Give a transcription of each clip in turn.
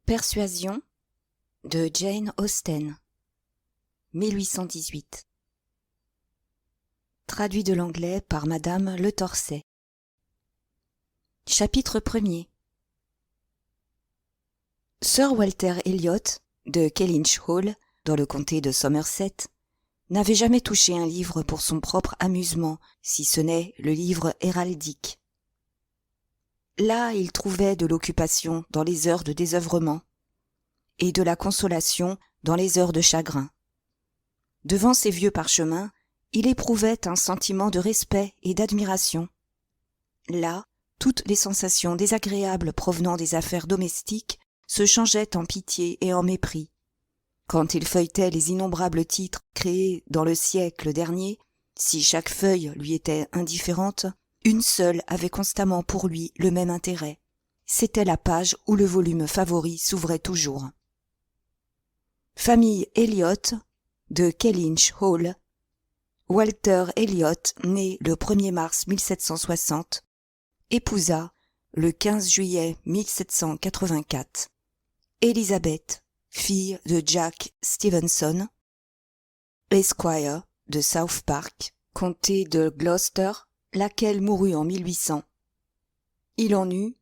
Persuasion de Jane Austen 1818. Traduit de l'anglais par Madame Le Torçay. Chapitre 1er. Sir Walter Elliot de Kellynch Hall, dans le comté de Somerset, n'avait jamais touché un livre pour son propre amusement, si ce n'est le livre héraldique. Là, il trouvait de l'occupation dans les heures de désœuvrement et de la consolation dans les heures de chagrin. Devant ces vieux parchemins, il éprouvait un sentiment de respect et d'admiration. Là, toutes les sensations désagréables provenant des affaires domestiques se changeaient en pitié et en mépris. Quand il feuilletait les innombrables titres créés dans le siècle dernier, si chaque feuille lui était indifférente, une seule avait constamment pour lui le même intérêt. C'était la page où le volume favori s'ouvrait toujours. Famille Elliot de Kellynch Hall. Walter Elliot, né le 1er mars 1760, épousa, le 15 juillet 1784, Elizabeth, fille de Jack Stevenson, Esquire de South Park, comté de Gloucester, laquelle mourut en 1800. Il en eut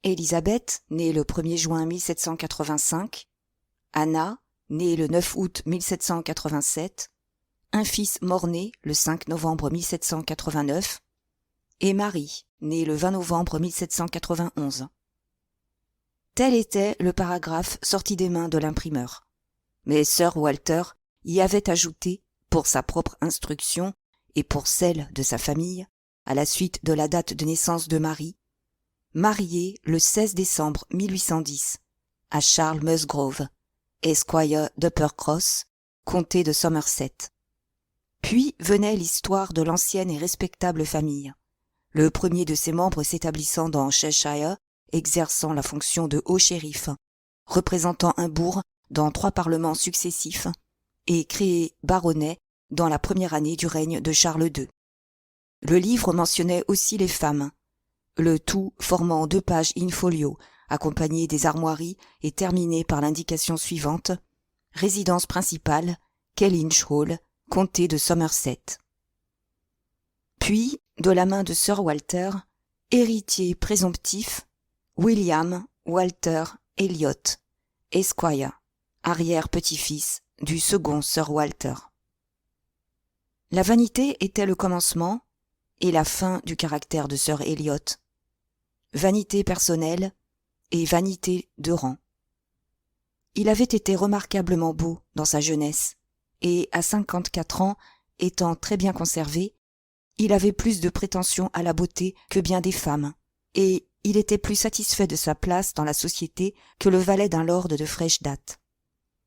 Elizabeth, née le 1er juin 1785, Anna, née le 9 août 1787, un fils mort-né le 5 novembre 1789, et Marie, née le 20 novembre 1791. Tel était le paragraphe sorti des mains de l'imprimeur. Mais Sir Walter y avait ajouté, pour sa propre instruction et pour celle de sa famille, à la suite de la date de naissance de Marie, mariée le 16 décembre 1810 à Charles Musgrove, Esquire d'Uppercross, comté de Somerset. Puis venait l'histoire de l'ancienne et respectable famille, le premier de ses membres s'établissant dans Cheshire, exerçant la fonction de haut shérif, représentant un bourg dans 3 parlements successifs, et créé baronnet dans la première année du règne de Charles II. Le livre mentionnait aussi les femmes, le tout formant 2 pages in-folio, accompagnées des armoiries et terminé par l'indication suivante: résidence principale, Kellynch Hall, comté de Somerset. Puis, de la main de Sir Walter, héritier présomptif, William Walter Elliot, Esquire, arrière-petit-fils du second Sir Walter. La vanité était le commencement et la fin du caractère de Sir Elliot. Vanité personnelle et vanité de rang. Il avait été remarquablement beau dans sa jeunesse, et à 54 ans, étant très bien conservé, il avait plus de prétention à la beauté que bien des femmes, et il était plus satisfait de sa place dans la société que le valet d'un lord de fraîche date.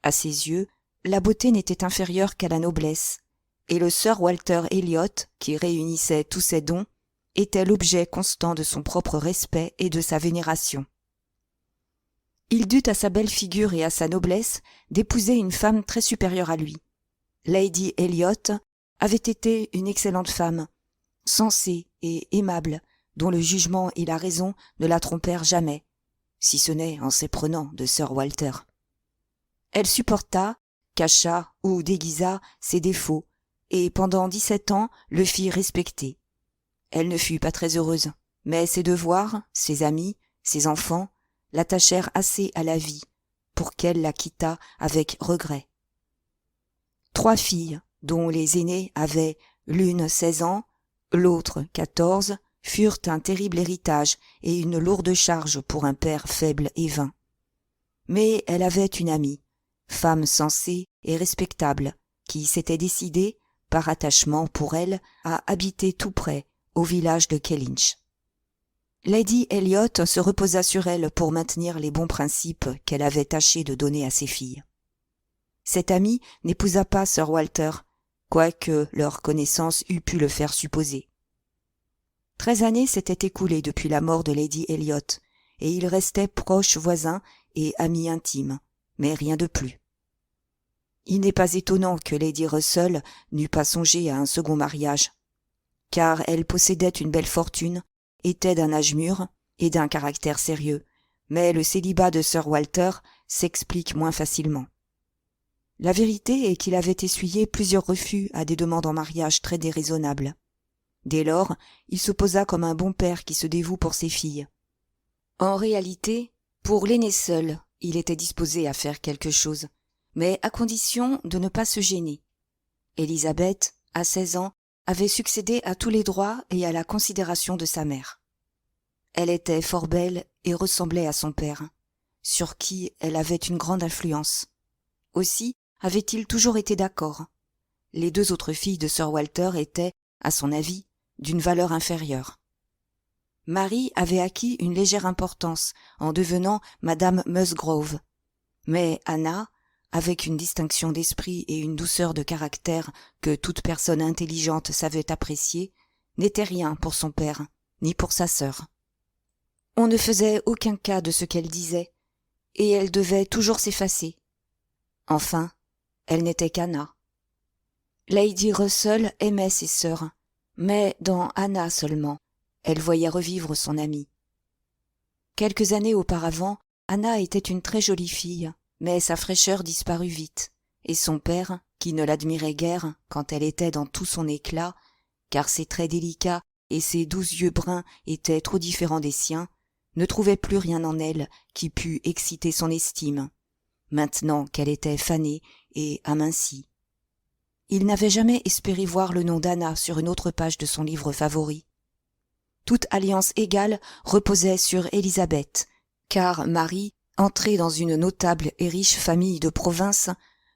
À ses yeux, la beauté n'était inférieure qu'à la noblesse, et le Sir Walter Elliot, qui réunissait tous ses dons, était l'objet constant de son propre respect et de sa vénération. Il dut à sa belle figure et à sa noblesse d'épouser une femme très supérieure à lui. Lady Elliot avait été une excellente femme, sensée et aimable, dont le jugement et la raison ne la trompèrent jamais, si ce n'est en s'éprenant de Sir Walter. Elle supporta, cacha ou déguisa ses défauts, et pendant 17 ans le fit respecter. Elle ne fut pas très heureuse, mais ses devoirs, ses amis, ses enfants l'attachèrent assez à la vie pour qu'elle la quittât avec regret. 3 filles, dont les aînées avaient l'une 16 ans, l'autre 14, furent un terrible héritage et une lourde charge pour un père faible et vain. Mais elle avait une amie, femme sensée et respectable, qui s'était décidée, par attachement pour elle, à habiter tout près, au village de Kellynch. Lady Elliot se reposa sur elle pour maintenir les bons principes qu'elle avait tâché de donner à ses filles. Cette amie n'épousa pas Sir Walter, quoique leur connaissance eût pu le faire supposer. 13 années s'étaient écoulées depuis la mort de Lady Elliot, et ils restaient proches voisins et amis intimes, mais rien de plus. Il n'est pas étonnant que Lady Russell n'eût pas songé à un second mariage, car elle possédait une belle fortune, était d'un âge mûr et d'un caractère sérieux, mais le célibat de Sir Walter s'explique moins facilement. La vérité est qu'il avait essuyé plusieurs refus à des demandes en mariage très déraisonnables. Dès lors, il se posa comme un bon père qui se dévoue pour ses filles. En réalité, pour l'aîné seul, il était disposé à faire quelque chose, mais à condition de ne pas se gêner. Élisabeth, à 16 ans, avait succédé à tous les droits et à la considération de sa mère. Elle était fort belle et ressemblait à son père, sur qui elle avait une grande influence. Aussi avait-il toujours été d'accord. Les deux autres filles de Sir Walter étaient, à son avis, d'une valeur inférieure. Marie avait acquis une légère importance en devenant Madame Musgrove, mais Anna, avec une distinction d'esprit et une douceur de caractère que toute personne intelligente savait apprécier, n'était rien pour son père, ni pour sa sœur. On ne faisait aucun cas de ce qu'elle disait, et elle devait toujours s'effacer. Enfin, elle n'était qu'Anna. Lady Russell aimait ses sœurs, mais dans Anna seulement, elle voyait revivre son amie. Quelques années auparavant, Anna était une très jolie fille, mais sa fraîcheur disparut vite, et son père, qui ne l'admirait guère quand elle était dans tout son éclat, car ses traits délicats et ses doux yeux bruns étaient trop différents des siens, ne trouvait plus rien en elle qui pût exciter son estime, maintenant qu'elle était fanée et amincie. Il n'avait jamais espéré voir le nom d'Anna sur une autre page de son livre favori. Toute alliance égale reposait sur Élisabeth, car Marie, entrée dans une notable et riche famille de province,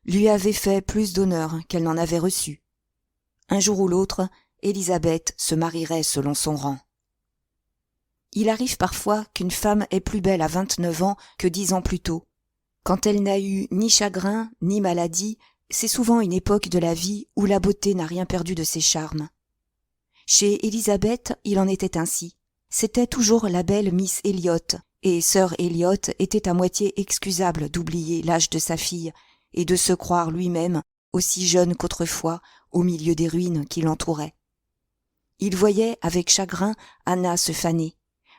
lui avait fait plus d'honneur qu'elle n'en avait reçu. Un jour ou l'autre, Élisabeth se marierait selon son rang. Il arrive parfois qu'une femme est plus belle à 29 ans que 10 ans plus tôt. Quand elle n'a eu ni chagrin, ni maladie, c'est souvent une époque de la vie où la beauté n'a rien perdu de ses charmes. Chez Élisabeth, il en était ainsi. C'était toujours la belle Miss Elliot, et Sir Elliot était à moitié excusable d'oublier l'âge de sa fille et de se croire lui-même aussi jeune qu'autrefois au milieu des ruines qui l'entouraient. Il voyait avec chagrin Anna se faner,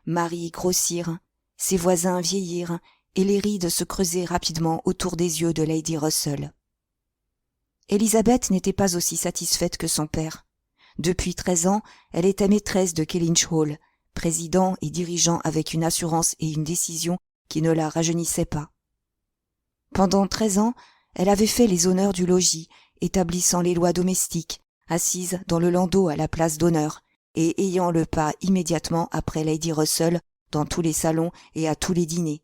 Marie grossir, ses voisins vieillir et les rides se creuser rapidement autour des yeux de Lady Russell. Élisabeth n'était pas aussi satisfaite que son père. Depuis 13 ans, elle était maîtresse de Kellynch Hall, présidant et dirigeant avec une assurance et une décision qui ne la rajeunissaient pas. Pendant 13 ans, elle avait fait les honneurs du logis, établissant les lois domestiques, assise dans le landau à la place d'honneur, et ayant le pas immédiatement après Lady Russell dans tous les salons et à tous les dîners.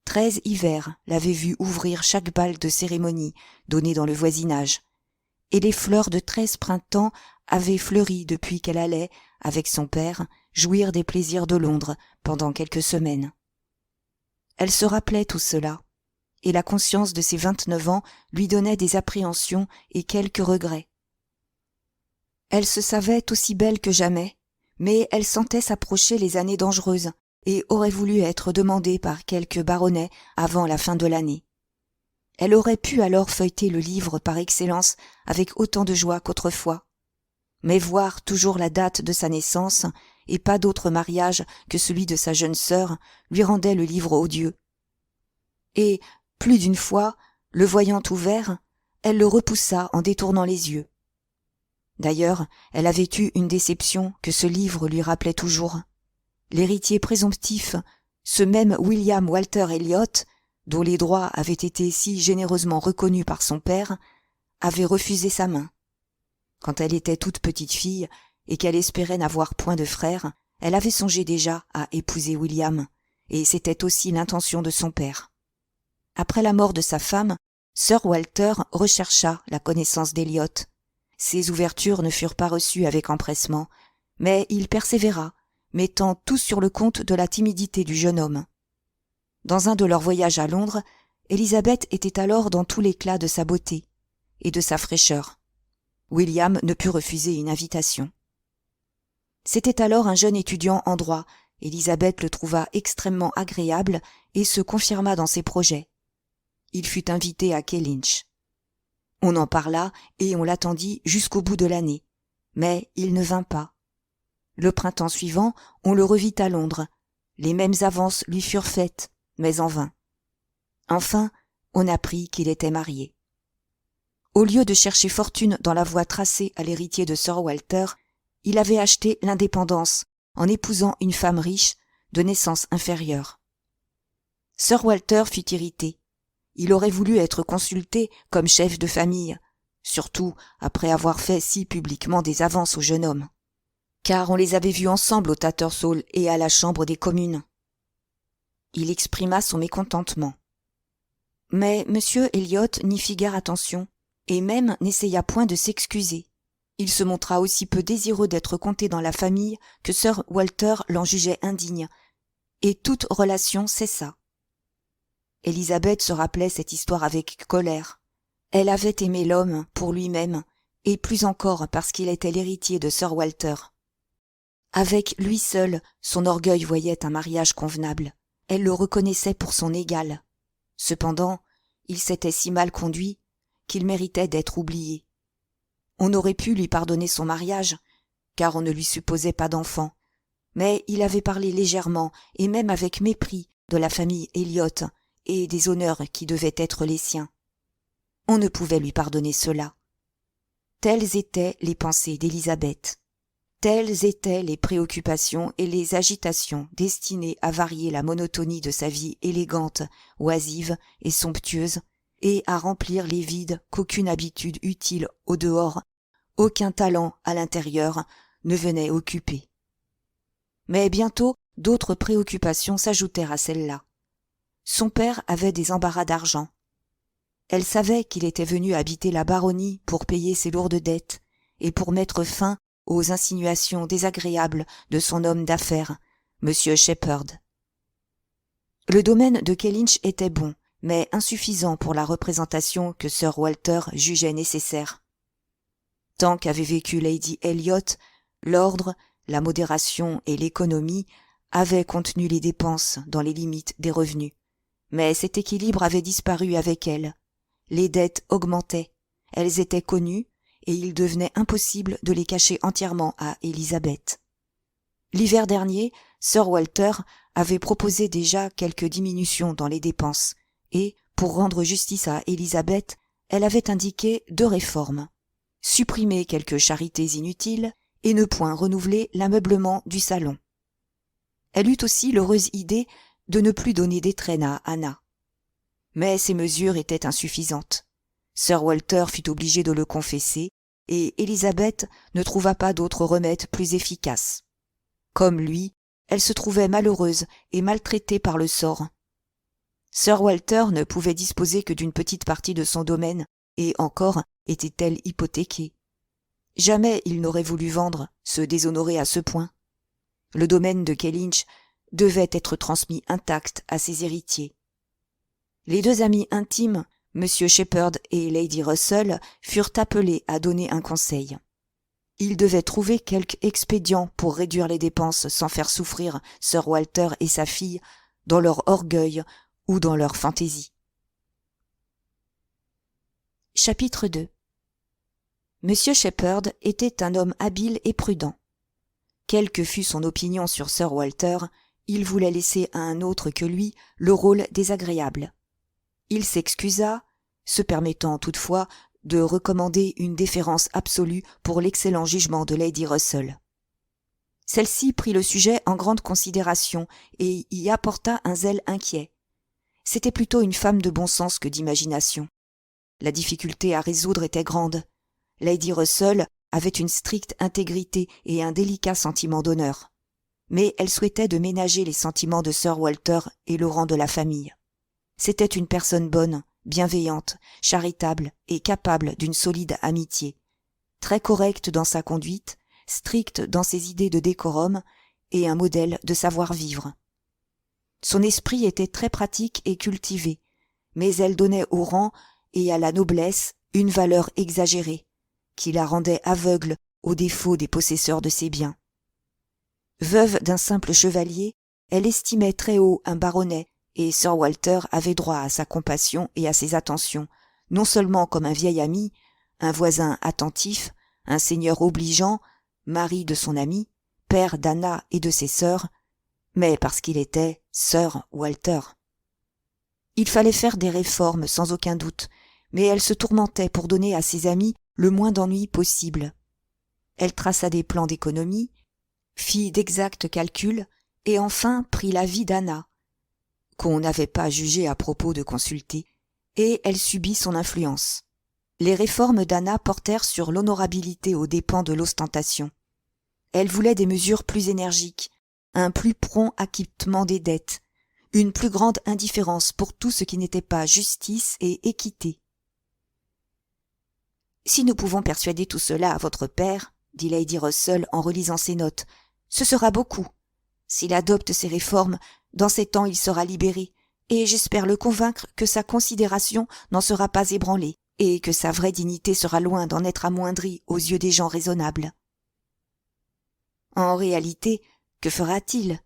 13 hivers l'avaient vue ouvrir chaque bal de cérémonie donné dans le voisinage, et les fleurs de 13 printemps avaient fleuri depuis qu'elle allait, avec son père, jouir des plaisirs de Londres pendant quelques semaines. Elle se rappelait tout cela, et la conscience de ses 29 ans lui donnait des appréhensions et quelques regrets. Elle se savait aussi belle que jamais, mais elle sentait s'approcher les années dangereuses et aurait voulu être demandée par quelque baronnet avant la fin de l'année. Elle aurait pu alors feuilleter le livre par excellence avec autant de joie qu'autrefois, mais voir toujours la date de sa naissance et pas d'autre mariage que celui de sa jeune sœur lui rendait le livre odieux. Et, plus d'une fois, le voyant ouvert, elle le repoussa en détournant les yeux. D'ailleurs, elle avait eu une déception que ce livre lui rappelait toujours. L'héritier présomptif, ce même William Walter Elliot, dont les droits avaient été si généreusement reconnus par son père, avait refusé sa main. Quand elle était toute petite fille et qu'elle espérait n'avoir point de frère, elle avait songé déjà à épouser William, et c'était aussi l'intention de son père. Après la mort de sa femme, Sir Walter rechercha la connaissance d'Elliot. Ses ouvertures ne furent pas reçues avec empressement, mais il persévéra, mettant tout sur le compte de la timidité du jeune homme. Dans un de leurs voyages à Londres, Élisabeth était alors dans tout l'éclat de sa beauté et de sa fraîcheur. William ne put refuser une invitation. C'était alors un jeune étudiant en droit. Élisabeth le trouva extrêmement agréable et se confirma dans ses projets. Il fut invité à Kellynch. On en parla et on l'attendit jusqu'au bout de l'année, mais il ne vint pas. Le printemps suivant, on le revit à Londres. Les mêmes avances lui furent faites, mais en vain. Enfin, on apprit qu'il était marié. Au lieu de chercher fortune dans la voie tracée à l'héritier de Sir Walter, il avait acheté l'indépendance en épousant une femme riche de naissance inférieure. Sir Walter fut irrité. Il aurait voulu être consulté comme chef de famille, surtout après avoir fait si publiquement des avances au jeune homme, car on les avait vus ensemble au Tattersall et à la Chambre des communes. Il exprima son mécontentement. Mais M. Elliot n'y fit guère attention, et même n'essaya point de s'excuser. Il se montra aussi peu désireux d'être compté dans la famille que Sir Walter l'en jugeait indigne, et toute relation cessa. Élisabeth se rappelait cette histoire avec colère. Elle avait aimé l'homme pour lui-même, et plus encore parce qu'il était l'héritier de Sir Walter. Avec lui seul, son orgueil voyait un mariage convenable. Elle le reconnaissait pour son égal. Cependant, il s'était si mal conduit qu'il méritait d'être oublié. On aurait pu lui pardonner son mariage, car on ne lui supposait pas d'enfant, mais il avait parlé légèrement et même avec mépris de la famille Elliot et des honneurs qui devaient être les siens. On ne pouvait lui pardonner cela. Telles étaient les pensées d'Élisabeth. Telles étaient les préoccupations et les agitations destinées à varier la monotonie de sa vie élégante, oisive et somptueuse, et à remplir les vides qu'aucune habitude utile au dehors, aucun talent à l'intérieur ne venait occuper. Mais bientôt d'autres préoccupations s'ajoutèrent à celles-là. Son père avait des embarras d'argent. Elle savait qu'il était venu habiter la baronnie pour payer ses lourdes dettes et pour mettre fin aux insinuations désagréables de son homme d'affaires, M. Shepherd. Le domaine de Kellynch était bon, mais insuffisant pour la représentation que Sir Walter jugeait nécessaire. Tant qu'avait vécu Lady Elliot, l'ordre, la modération et l'économie avaient contenu les dépenses dans les limites des revenus. Mais cet équilibre avait disparu avec elle. Les dettes augmentaient, elles étaient connues, et il devenait impossible de les cacher entièrement à Élisabeth. L'hiver dernier, Sir Walter avait proposé déjà quelques diminutions dans les dépenses, et, pour rendre justice à Élisabeth, elle avait indiqué 2 réformes. Supprimer quelques charités inutiles et ne point renouveler l'ameublement du salon. Elle eut aussi l'heureuse idée de ne plus donner d'étrennes à Anna. Mais ces mesures étaient insuffisantes. Sir Walter fut obligé de le confesser, et Élisabeth ne trouva pas d'autre remède plus efficace. Comme lui, elle se trouvait malheureuse et maltraitée par le sort. Sir Walter ne pouvait disposer que d'une petite partie de son domaine, et encore était-elle hypothéquée. Jamais il n'aurait voulu vendre, se déshonorer à ce point. Le domaine de Kellynch devait être transmis intact à ses héritiers. Les 2 amis intimes, M. Shepherd et Lady Russell, furent appelés à donner un conseil. Ils devaient trouver quelque expédient pour réduire les dépenses sans faire souffrir Sir Walter et sa fille dans leur orgueil ou dans leur fantaisie. Chapitre 2. M. Shepherd était un homme habile et prudent. Quelle que fût son opinion sur Sir Walter, il voulait laisser à un autre que lui le rôle désagréable. Il s'excusa, se permettant toutefois de recommander une déférence absolue pour l'excellent jugement de Lady Russell. Celle-ci prit le sujet en grande considération et y apporta un zèle inquiet. C'était plutôt une femme de bon sens que d'imagination. La difficulté à résoudre était grande. Lady Russell avait une stricte intégrité et un délicat sentiment d'honneur. Mais elle souhaitait de ménager les sentiments de Sir Walter et le rang de la famille. C'était une personne bonne, bienveillante, charitable et capable d'une solide amitié, très correcte dans sa conduite, stricte dans ses idées de décorum et un modèle de savoir-vivre. Son esprit était très pratique et cultivé, mais elle donnait au rang et à la noblesse une valeur exagérée, qui la rendait aveugle aux défauts des possesseurs de ses biens. Veuve d'un simple chevalier, elle estimait très haut un baronnet, et Sir Walter avait droit à sa compassion et à ses attentions, non seulement comme un vieil ami, un voisin attentif, un seigneur obligeant, mari de son ami, père d'Anna et de ses sœurs, mais parce qu'il était Sir Walter. Il fallait faire des réformes, sans aucun doute, mais elle se tourmentait pour donner à ses amis le moins d'ennuis possible. Elle traça des plans d'économie, fit d'exacts calculs, et enfin prit l'avis d'Anna, qu'on n'avait pas jugé à propos de consulter, et elle subit son influence. Les réformes d'Anna portèrent sur l'honorabilité aux dépens de l'ostentation. Elle voulait des mesures plus énergiques, un plus prompt acquittement des dettes, une plus grande indifférence pour tout ce qui n'était pas justice et équité. « Si nous pouvons persuader tout cela à votre père, dit Lady Russell en relisant ses notes, ce sera beaucoup. S'il adopte ces réformes, dans ces temps il sera libéré, et j'espère le convaincre que sa considération n'en sera pas ébranlée, et que sa vraie dignité sera loin d'en être amoindrie aux yeux des gens raisonnables. En réalité, que fera-t-il,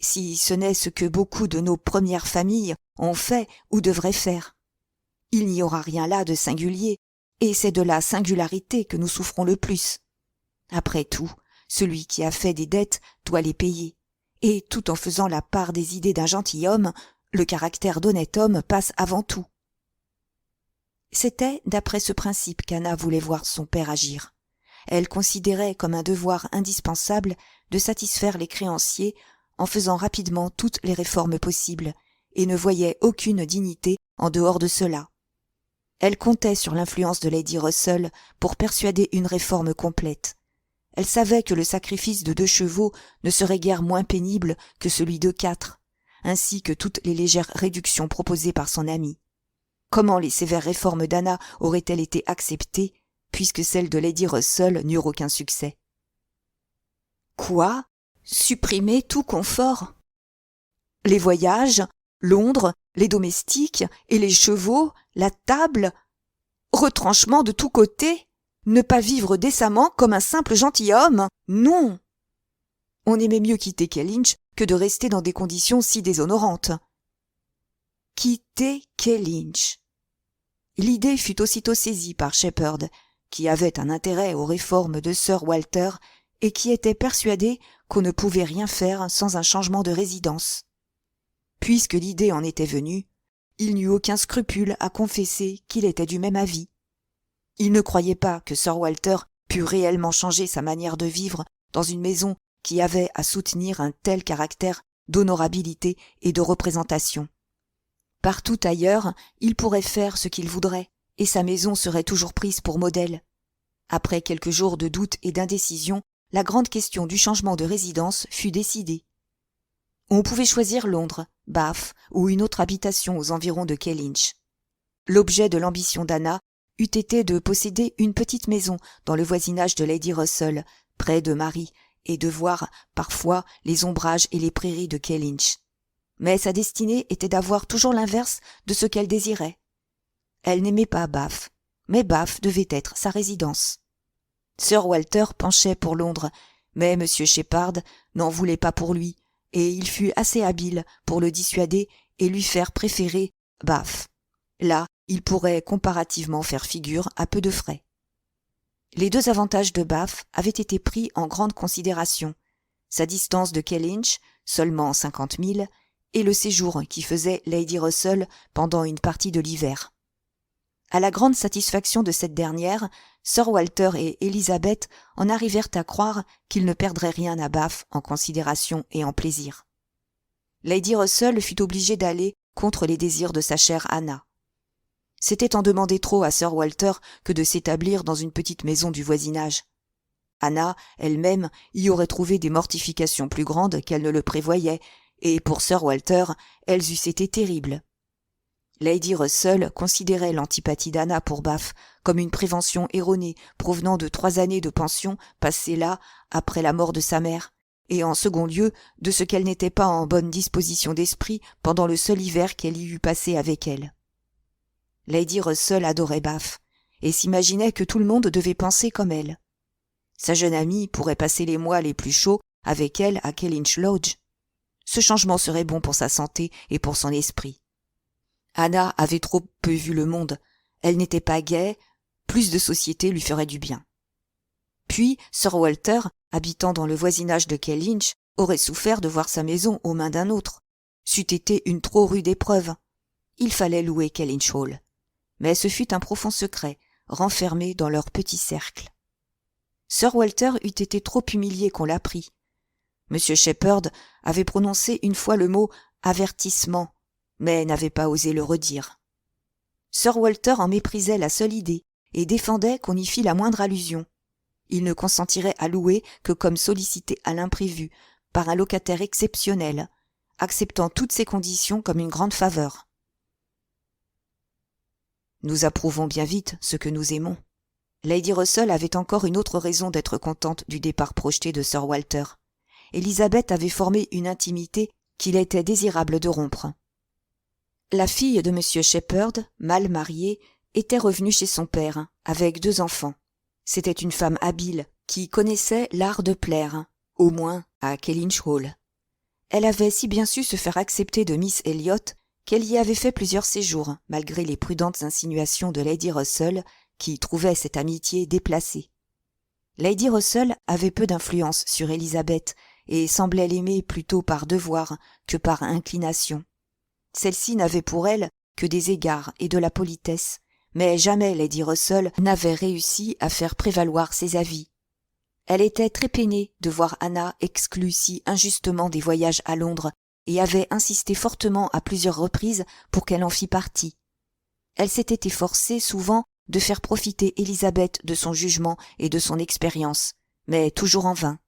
si ce n'est ce que beaucoup de nos premières familles ont fait ou devraient faire? Il n'y aura rien là de singulier, et c'est de la singularité que nous souffrons le plus. Après tout, celui qui a fait des dettes doit les payer, et tout en faisant la part des idées d'un gentilhomme, le caractère d'honnête homme passe avant tout. C'était d'après ce principe qu'Anna voulait voir son père agir. Elle considérait comme un devoir indispensable de satisfaire les créanciers en faisant rapidement toutes les réformes possibles, et ne voyait aucune dignité en dehors de cela. Elle comptait sur l'influence de Lady Russell pour persuader une réforme complète. Elle savait que le sacrifice de 2 chevaux ne serait guère moins pénible que celui de 4, ainsi que toutes les légères réductions proposées par son amie. Comment les sévères réformes d'Anna auraient-elles été acceptées, puisque celles de Lady Russell n'eurent aucun succès? Quoi? Supprimer tout confort? Les voyages, Londres, les domestiques et les chevaux, la table, retranchement de tous côtés, ne pas vivre décemment comme un simple gentilhomme? Non! On aimait mieux quitter Kellynch que de rester dans des conditions si déshonorantes. Quitter Kellynch. L'idée fut aussitôt saisie par Shepherd, qui avait un intérêt aux réformes de Sir Walter et qui était persuadé qu'on ne pouvait rien faire sans un changement de résidence. Puisque l'idée en était venue, il n'eut aucun scrupule à confesser qu'il était du même avis. Il ne croyait pas que Sir Walter pût réellement changer sa manière de vivre dans une maison qui avait à soutenir un tel caractère d'honorabilité et de représentation. Partout ailleurs, il pourrait faire ce qu'il voudrait, et sa maison serait toujours prise pour modèle. Après quelques jours de doute et d'indécision, la grande question du changement de résidence fut décidée. On pouvait choisir Londres, Bath ou une autre habitation aux environs de Kellynch. L'objet de l'ambition d'Anna eût été de posséder une petite maison dans le voisinage de Lady Russell, près de Marie, et de voir, parfois, les ombrages et les prairies de Kellynch. Mais sa destinée était d'avoir toujours l'inverse de ce qu'elle désirait. Elle n'aimait pas Bath, mais Bath devait être sa résidence. Sir Walter penchait pour Londres, mais M. Shepherd n'en voulait pas pour lui, et il fut assez habile pour le dissuader et lui faire préférer Bath. Là, il pourrait comparativement faire figure à peu de frais. Les 2 avantages de Bath avaient été pris en grande considération, sa distance de Kellynch, seulement 50 milles, et le séjour qu'y faisait Lady Russell pendant une partie de l'hiver. À la grande satisfaction de cette dernière, Sir Walter et Elizabeth en arrivèrent à croire qu'ils ne perdraient rien à Bath en considération et en plaisir. Lady Russell fut obligée d'aller contre les désirs de sa chère Anna. C'était en demander trop à Sir Walter que de s'établir dans une petite maison du voisinage. Anna, elle-même, y aurait trouvé des mortifications plus grandes qu'elle ne le prévoyait, et pour Sir Walter, elles eussent été terribles. Lady Russell considérait l'antipathie d'Anna pour Bath comme une prévention erronée provenant de 3 années de pension passées là après la mort de sa mère, et en second lieu de ce qu'elle n'était pas en bonne disposition d'esprit pendant le seul hiver qu'elle y eût passé avec elle. Lady Russell adorait Bath, et s'imaginait que tout le monde devait penser comme elle. Sa jeune amie pourrait passer les mois les plus chauds avec elle à Kellynch Lodge. Ce changement serait bon pour sa santé et pour son esprit. Anna avait trop peu vu le monde, elle n'était pas gaie, plus de société lui ferait du bien. Puis Sir Walter, habitant dans le voisinage de Kellynch, aurait souffert de voir sa maison aux mains d'un autre. C'eût été une trop rude épreuve. il fallait louer Kellynch Hall. Mais ce fut un profond secret, renfermé dans leur petit cercle. Sir Walter eût été trop humilié qu'on l'apprît. M. Shepherd avait prononcé une fois le mot « avertissement », mais n'avait pas osé le redire. Sir Walter en méprisait la seule idée et défendait qu'on y fît la moindre allusion. Il ne consentirait à louer que comme sollicité à l'imprévu, par un locataire exceptionnel, acceptant toutes ces conditions comme une grande faveur. Nous approuvons bien vite ce que nous aimons. Lady Russell avait encore une autre raison d'être contente du départ projeté de Sir Walter. Élisabeth avait formé une intimité qu'il était désirable de rompre. La fille de M. Shepherd, mal mariée, était revenue chez son père, avec 2 enfants. C'était une femme habile, qui connaissait l'art de plaire, au moins à Kellynch Hall. Elle avait si bien su se faire accepter de Miss Elliot qu'elle y avait fait plusieurs séjours, malgré les prudentes insinuations de Lady Russell, qui trouvait cette amitié déplacée. Lady Russell avait peu d'influence sur Élisabeth et semblait l'aimer plutôt par devoir que par inclination. Celle-ci n'avait pour elle que des égards et de la politesse, mais jamais Lady Russell n'avait réussi à faire prévaloir ses avis. Elle était très peinée de voir Anna exclue si injustement des voyages à Londres et avait insisté fortement à plusieurs reprises pour qu'elle en fît partie. Elle s'était efforcée souvent de faire profiter Élisabeth de son jugement et de son expérience, mais toujours en vain.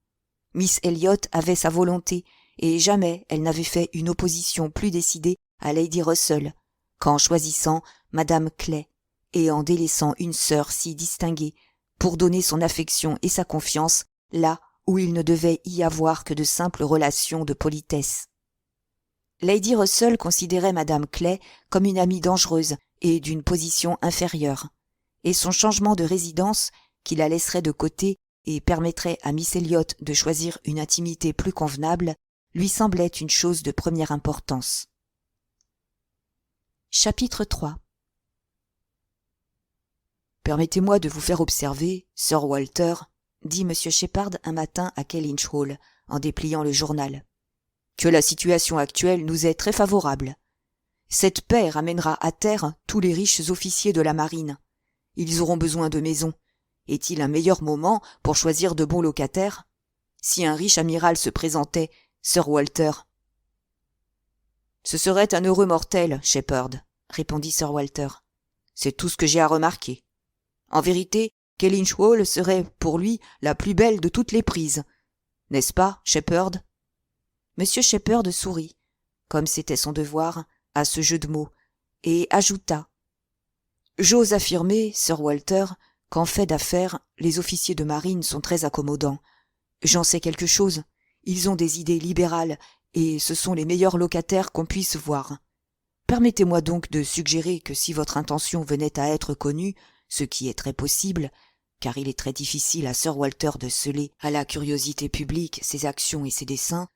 Miss Elliot avait sa volonté, et jamais elle n'avait fait une opposition plus décidée à Lady Russell, qu'en choisissant Madame Clay, et en délaissant une sœur si distinguée, pour donner son affection et sa confiance là où il ne devait y avoir que de simples relations de politesse. Lady Russell considérait Madame Clay comme une amie dangereuse et d'une position inférieure, et son changement de résidence, qui la laisserait de côté et permettrait à Miss Elliot de choisir une intimité plus convenable, lui semblait une chose de première importance. Chapitre 3. Permettez-moi de vous faire observer, Sir Walter, dit M. Shepherd un matin à Kellynch Hall, en dépliant le journal, que la situation actuelle nous est très favorable. Cette paix ramènera à terre tous les riches officiers de la marine. Ils auront besoin de maisons. Est-il un meilleur moment pour choisir de bons locataires? Si un riche amiral se présentait, Sir Walter. Ce serait un heureux mortel, Shepherd, répondit Sir Walter. C'est tout ce que j'ai à remarquer. En vérité, Kellynch Hall serait pour lui la plus belle de toutes les prises. N'est-ce pas, Shepherd? M. Shepherd sourit, comme c'était son devoir, à ce jeu de mots, et ajouta. J'ose affirmer, Sir Walter, qu'en fait d'affaires, les officiers de marine sont très accommodants. J'en sais quelque chose. Ils ont des idées libérales, et ce sont les meilleurs locataires qu'on puisse voir. Permettez-moi donc de suggérer que si votre intention venait à être connue, ce qui est très possible, car il est très difficile à Sir Walter de celer à la curiosité publique ses actions et ses desseins,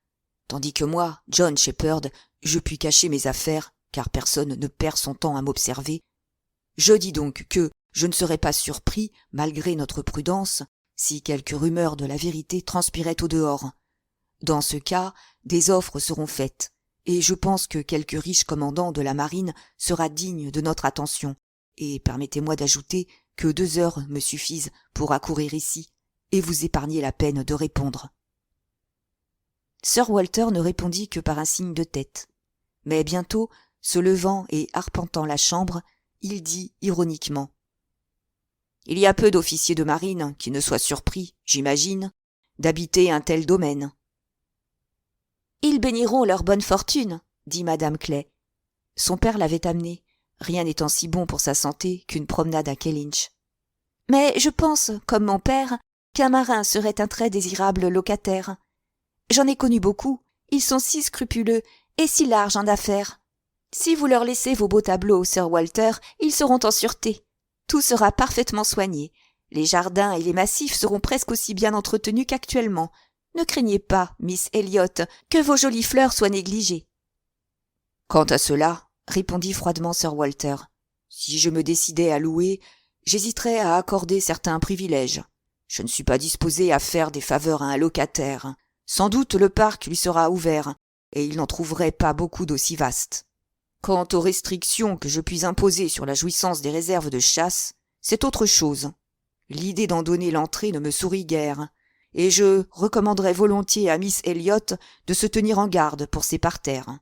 tandis que moi, John Shepherd, je puis cacher mes affaires, car personne ne perd son temps à m'observer. Je dis donc que je ne serais pas surpris, malgré notre prudence, si quelque rumeur de la vérité transpirait au dehors. Dans ce cas, des offres seront faites, et je pense que quelque riche commandant de la marine sera digne de notre attention, et permettez-moi d'ajouter que 2 heures me suffisent pour accourir ici, et vous épargner la peine de répondre. Sir Walter ne répondit que par un signe de tête, mais bientôt, se levant et arpentant la chambre, il dit ironiquement. Il y a peu d'officiers de marine qui ne soient surpris, j'imagine, d'habiter un tel domaine. Ils béniront leur bonne fortune, dit Madame Clay. Son père l'avait amenée, rien n'étant si bon pour sa santé qu'une promenade à Kellynch. Mais je pense, comme mon père, qu'un marin serait un très désirable locataire. J'en ai connu beaucoup, ils sont si scrupuleux et si larges en affaires. Si vous leur laissez vos beaux tableaux, Sir Walter, ils seront en sûreté. Tout sera parfaitement soigné. Les jardins et les massifs seront presque aussi bien entretenus qu'actuellement. Ne craignez pas, Miss Elliot, que vos jolies fleurs soient négligées. Quant à cela, répondit froidement Sir Walter, si je me décidais à louer, j'hésiterais à accorder certains privilèges. Je ne suis pas disposé à faire des faveurs à un locataire. Sans doute le parc lui sera ouvert, et il n'en trouverait pas beaucoup d'aussi vaste. Quant aux restrictions que je puis imposer sur la jouissance des réserves de chasse, c'est autre chose. L'idée d'en donner l'entrée ne me sourit guère, et je recommanderais volontiers à Miss Elliot de se tenir en garde pour ses parterres. »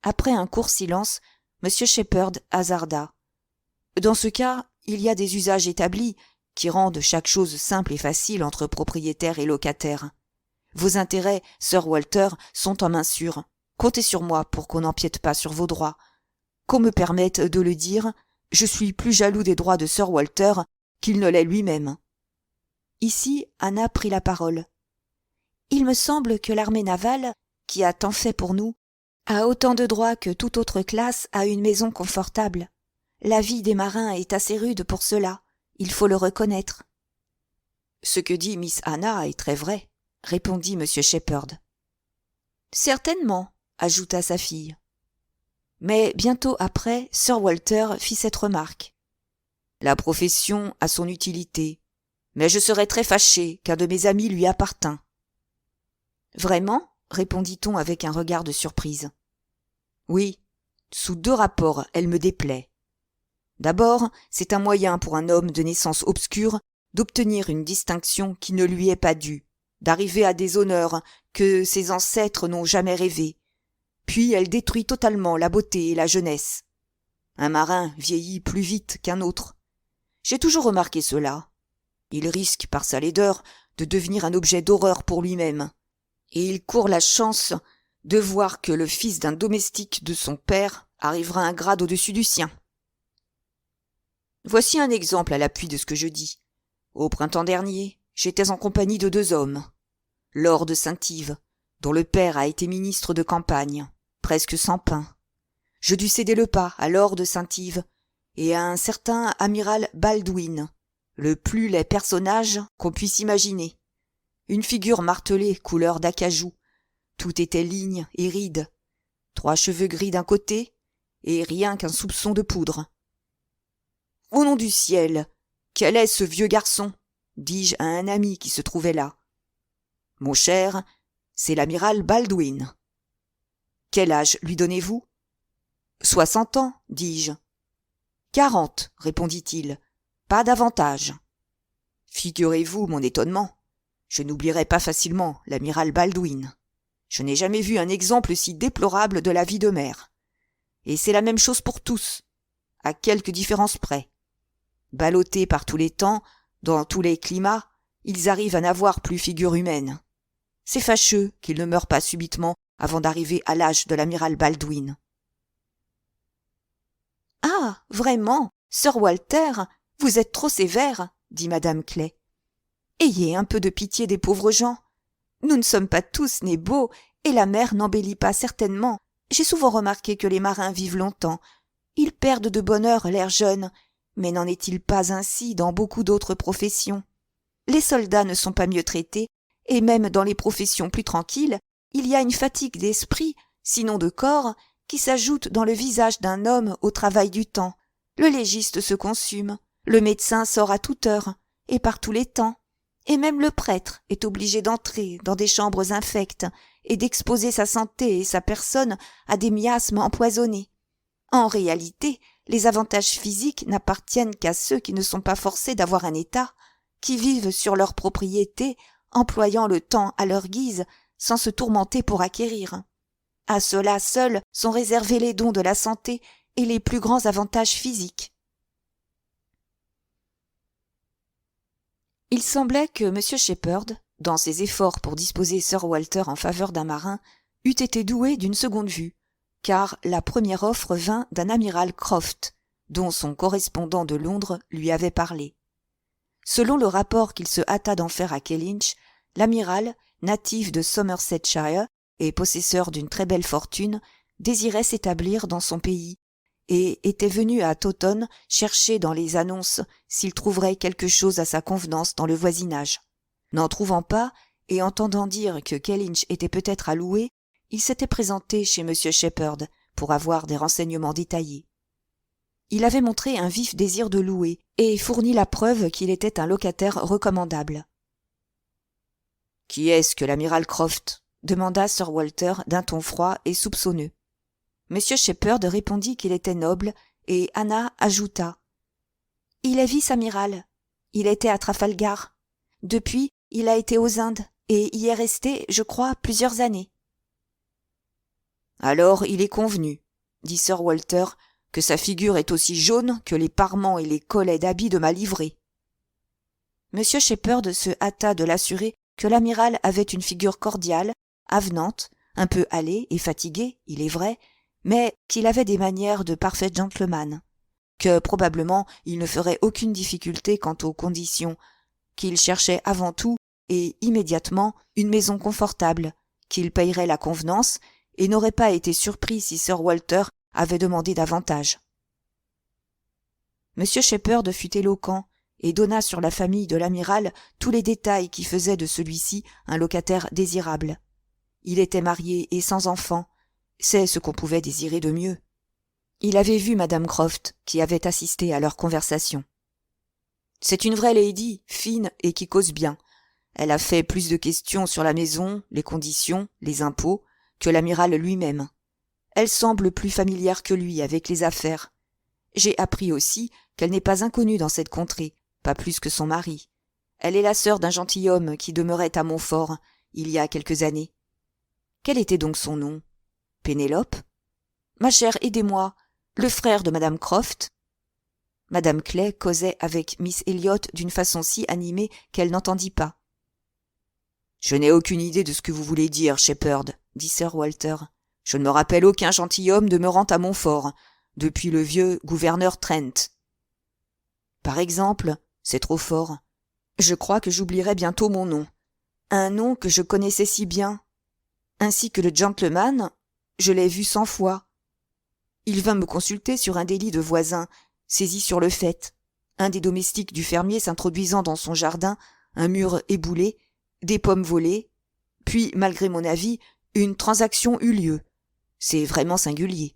Après un court silence, M. Shepherd hasarda. « Dans ce cas, il y a des usages établis qui rendent chaque chose simple et facile entre propriétaires et locataires. Vos intérêts, Sir Walter, sont en main sûre. Comptez sur moi pour qu'on n'empiète pas sur vos droits. Qu'on me permette de le dire, je suis plus jaloux des droits de Sir Walter qu'il ne l'est lui-même. » Ici, Anna prit la parole. « Il me semble que l'armée navale, qui a tant fait pour nous, a autant de droits que toute autre classe à une maison confortable. La vie des marins est assez rude pour cela, il faut le reconnaître. »« Ce que dit Miss Anna est très vrai, » répondit M. Shepherd. « Certainement, » ajouta sa fille. Mais bientôt après, Sir Walter fit cette remarque. « La profession a son utilité, mais je serais très fâché qu'un de mes amis lui appartînt. »« Vraiment ?» répondit-on avec un regard de surprise. « Oui, sous 2 rapports, elle me déplaît. D'abord, c'est un moyen pour un homme de naissance obscure d'obtenir une distinction qui ne lui est pas due, d'arriver à des honneurs que ses ancêtres n'ont jamais rêvés. Puis elle détruit totalement la beauté et la jeunesse. Un marin vieillit plus vite qu'un autre. J'ai toujours remarqué cela. Il risque, par sa laideur, de devenir un objet d'horreur pour lui-même. Et il court la chance de voir que le fils d'un domestique de son père arrivera un grade au-dessus du sien. Voici un exemple à l'appui de ce que je dis. Au printemps dernier, j'étais en compagnie de 2 hommes. Lord Saint-Yves, dont le père a été ministre de campagne, presque sans pain. Je dus céder le pas à Lord Saint-Yves et à un certain amiral Baldwin, le plus laid personnage qu'on puisse imaginer. Une figure martelée couleur d'acajou, tout était ligne et rides, 3 cheveux gris d'un côté et rien qu'un soupçon de poudre. « Au nom du ciel, quel est ce vieux garçon ?» dis-je à un ami qui se trouvait là. « Mon cher, c'est l'amiral Baldwin. »« Quel âge lui donnez-vous ?»« 60 ans, dis-je. »« 40, répondit-il. Pas davantage. » Figurez-vous mon étonnement. Je n'oublierai pas facilement l'amiral Baldwin. Je n'ai jamais vu un exemple si déplorable de la vie de mer. Et c'est la même chose pour tous, à quelques différences près. Ballottés par tous les temps, dans tous les climats, ils arrivent à n'avoir plus figure humaine. C'est fâcheux qu'ils ne meurent pas subitement avant d'arriver à l'âge de l'amiral Baldwin. « Ah, vraiment, Sir Walter, vous êtes trop sévère, » dit madame Clay. « Ayez un peu de pitié des pauvres gens. Nous ne sommes pas tous nés beaux, et la mer n'embellit pas certainement. J'ai souvent remarqué que les marins vivent longtemps. Ils perdent de bonne heure l'air jeune, mais n'en est-il pas ainsi dans beaucoup d'autres professions? Les soldats ne sont pas mieux traités, et même dans les professions plus tranquilles, il y a une fatigue d'esprit, sinon de corps, qui s'ajoute dans le visage d'un homme au travail du temps. Le légiste se consume, le médecin sort à toute heure, et par tous les temps, et même le prêtre est obligé d'entrer dans des chambres infectes et d'exposer sa santé et sa personne à des miasmes empoisonnés. En réalité, les avantages physiques n'appartiennent qu'à ceux qui ne sont pas forcés d'avoir un état, qui vivent sur leurs propriétés, employant le temps à leur guise, sans se tourmenter pour acquérir. À ceux-là seuls sont réservés les dons de la santé et les plus grands avantages physiques. Il semblait que M. Shepherd, dans ses efforts pour disposer Sir Walter en faveur d'un marin, eût été doué d'une seconde vue, car la première offre vint d'un amiral Croft, dont son correspondant de Londres lui avait parlé. Selon le rapport qu'il se hâta d'en faire à Kellynch, l'amiral, natif de Somersetshire et possesseur d'une très belle fortune, désirait s'établir dans son pays, et était venu à Taunton chercher dans les annonces s'il trouverait quelque chose à sa convenance dans le voisinage. N'en trouvant pas, et entendant dire que Kellynch était peut-être à louer, il s'était présenté chez M. Shepherd pour avoir des renseignements détaillés. Il avait montré un vif désir de louer, et fourni la preuve qu'il était un locataire recommandable. « Qui est-ce que l'amiral Croft ?» demanda Sir Walter d'un ton froid et soupçonneux. M. Shepherd répondit qu'il était noble, et Anna ajouta « Il est vice-amiral. Il était à Trafalgar. Depuis, il a été aux Indes, et y est resté, je crois, plusieurs années. » « Alors il est convenu, » dit Sir Walter, « que sa figure est aussi jaune que les parements et les collets d'habits de ma livrée. » M. Shepherd se hâta de l'assurer que l'amiral avait une figure cordiale, avenante, un peu hâlée et fatiguée, il est vrai, mais qu'il avait des manières de parfait gentleman, que probablement il ne ferait aucune difficulté quant aux conditions, qu'il cherchait avant tout et immédiatement une maison confortable, qu'il payerait la convenance et n'aurait pas été surpris si Sir Walter avait demandé davantage. M. Shepherd fut éloquent et donna sur la famille de l'amiral tous les détails qui faisaient de celui-ci un locataire désirable. Il était marié et sans enfant, c'est ce qu'on pouvait désirer de mieux. Il avait vu Madame Croft, qui avait assisté à leur conversation. C'est une vraie lady, fine et qui cause bien. Elle a fait plus de questions sur la maison, les conditions, les impôts, que l'amiral lui-même. Elle semble plus familière que lui avec les affaires. J'ai appris aussi qu'elle n'est pas inconnue dans cette contrée, pas plus que son mari. Elle est la sœur d'un gentilhomme qui demeurait à Montfort, il y a quelques années. Quel était donc son nom? Pénélope? Ma chère, aidez-moi. Le frère de Madame Croft? Madame Clay causait avec Miss Elliot d'une façon si animée qu'elle n'entendit pas. « Je n'ai aucune idée de ce que vous voulez dire, Shepherd, » dit Sir Walter. « Je ne me rappelle aucun gentilhomme demeurant à Montfort, depuis le vieux gouverneur Trent. » Par exemple, c'est trop fort. Je crois que j'oublierai bientôt mon nom. Un nom que je connaissais si bien. Ainsi que le gentleman, je l'ai vu 100 fois. Il vint me consulter sur un délit de voisin, saisi sur le fait. Un des domestiques du fermier s'introduisant dans son jardin, un mur éboulé, des pommes volées, puis, malgré mon avis, une transaction eut lieu. C'est vraiment singulier.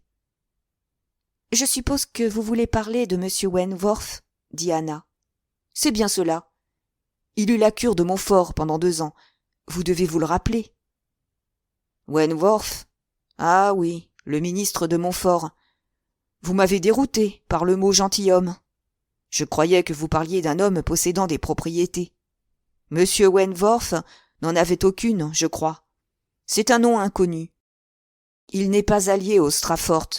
« Je suppose que vous voulez parler de M. Wentworth, » dit Anna. « C'est bien cela. Il eut la cure de Montfort pendant 2 ans. Vous devez vous le rappeler. »« Wentworth? Ah oui, le ministre de Montfort. Vous m'avez dérouté par le mot gentilhomme. Je croyais que vous parliez d'un homme possédant des propriétés. Monsieur Wentworth n'en avait aucune, je crois. C'est un nom inconnu. Il n'est pas allié au Strafford.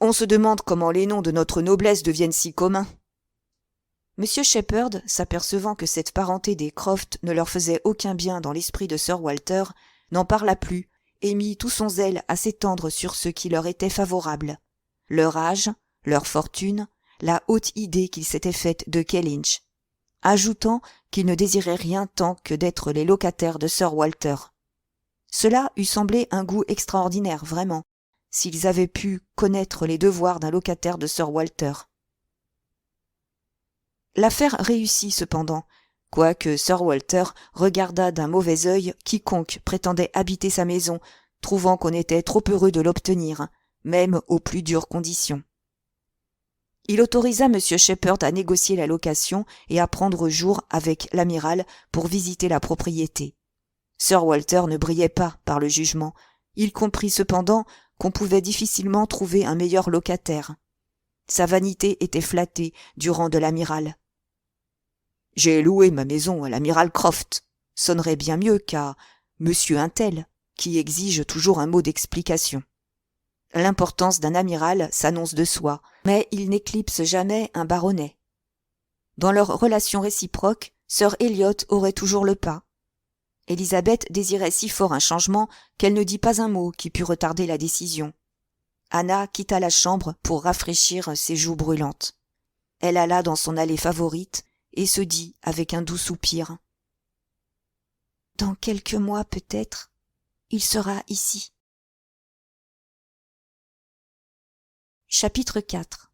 On se demande comment les noms de notre noblesse deviennent si communs. » M. Shepherd, s'apercevant que cette parenté des Croft ne leur faisait aucun bien dans l'esprit de Sir Walter, n'en parla plus et mit tout son zèle à s'étendre sur ce qui leur était favorable. Leur âge, leur fortune, la haute idée qu'ils s'étaient faite de Kellynch, ajoutant qu'ils ne désiraient rien tant que d'être les locataires de Sir Walter. Cela eût semblé un goût extraordinaire, vraiment, s'ils avaient pu connaître les devoirs d'un locataire de Sir Walter. L'affaire réussit cependant, quoique Sir Walter regardât d'un mauvais œil quiconque prétendait habiter sa maison, trouvant qu'on était trop heureux de l'obtenir, même aux plus dures conditions. Il autorisa M. Shepherd à négocier la location et à prendre jour avec l'amiral pour visiter la propriété. Sir Walter ne brillait pas par le jugement. Il comprit cependant qu'on pouvait difficilement trouver un meilleur locataire. Sa vanité était flattée du rang de l'amiral. « J'ai loué ma maison à l'amiral Croft » sonnerait bien mieux qu'à « Monsieur Untel » qui exige toujours un mot d'explication. L'importance d'un amiral s'annonce de soi, mais il n'éclipse jamais un baronnet. Dans leur relation réciproque, Sir Elliot aurait toujours le pas. Élisabeth désirait si fort un changement qu'elle ne dit pas un mot qui pût retarder la décision. Anna quitta la chambre pour rafraîchir ses joues brûlantes. Elle alla dans son allée favorite et se dit avec un doux soupir : « Dans quelques mois peut-être, il sera ici. » Chapitre 4.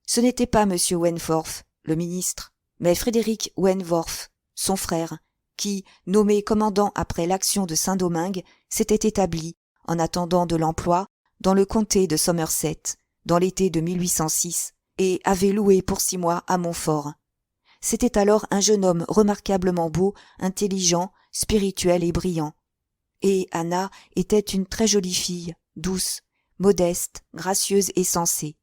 Ce n'était pas M. Wentworth, le ministre, mais Frédéric Wentworth, son frère, qui, nommé commandant après l'action de Saint-Domingue, s'était établi, en attendant de l'emploi, dans le comté de Somerset, dans l'été de 1806, et avait loué pour 6 mois à Montfort. C'était alors un jeune homme remarquablement beau, intelligent, spirituel et brillant. Et Anna était une très jolie fille, douce, modeste, gracieuse et sensée.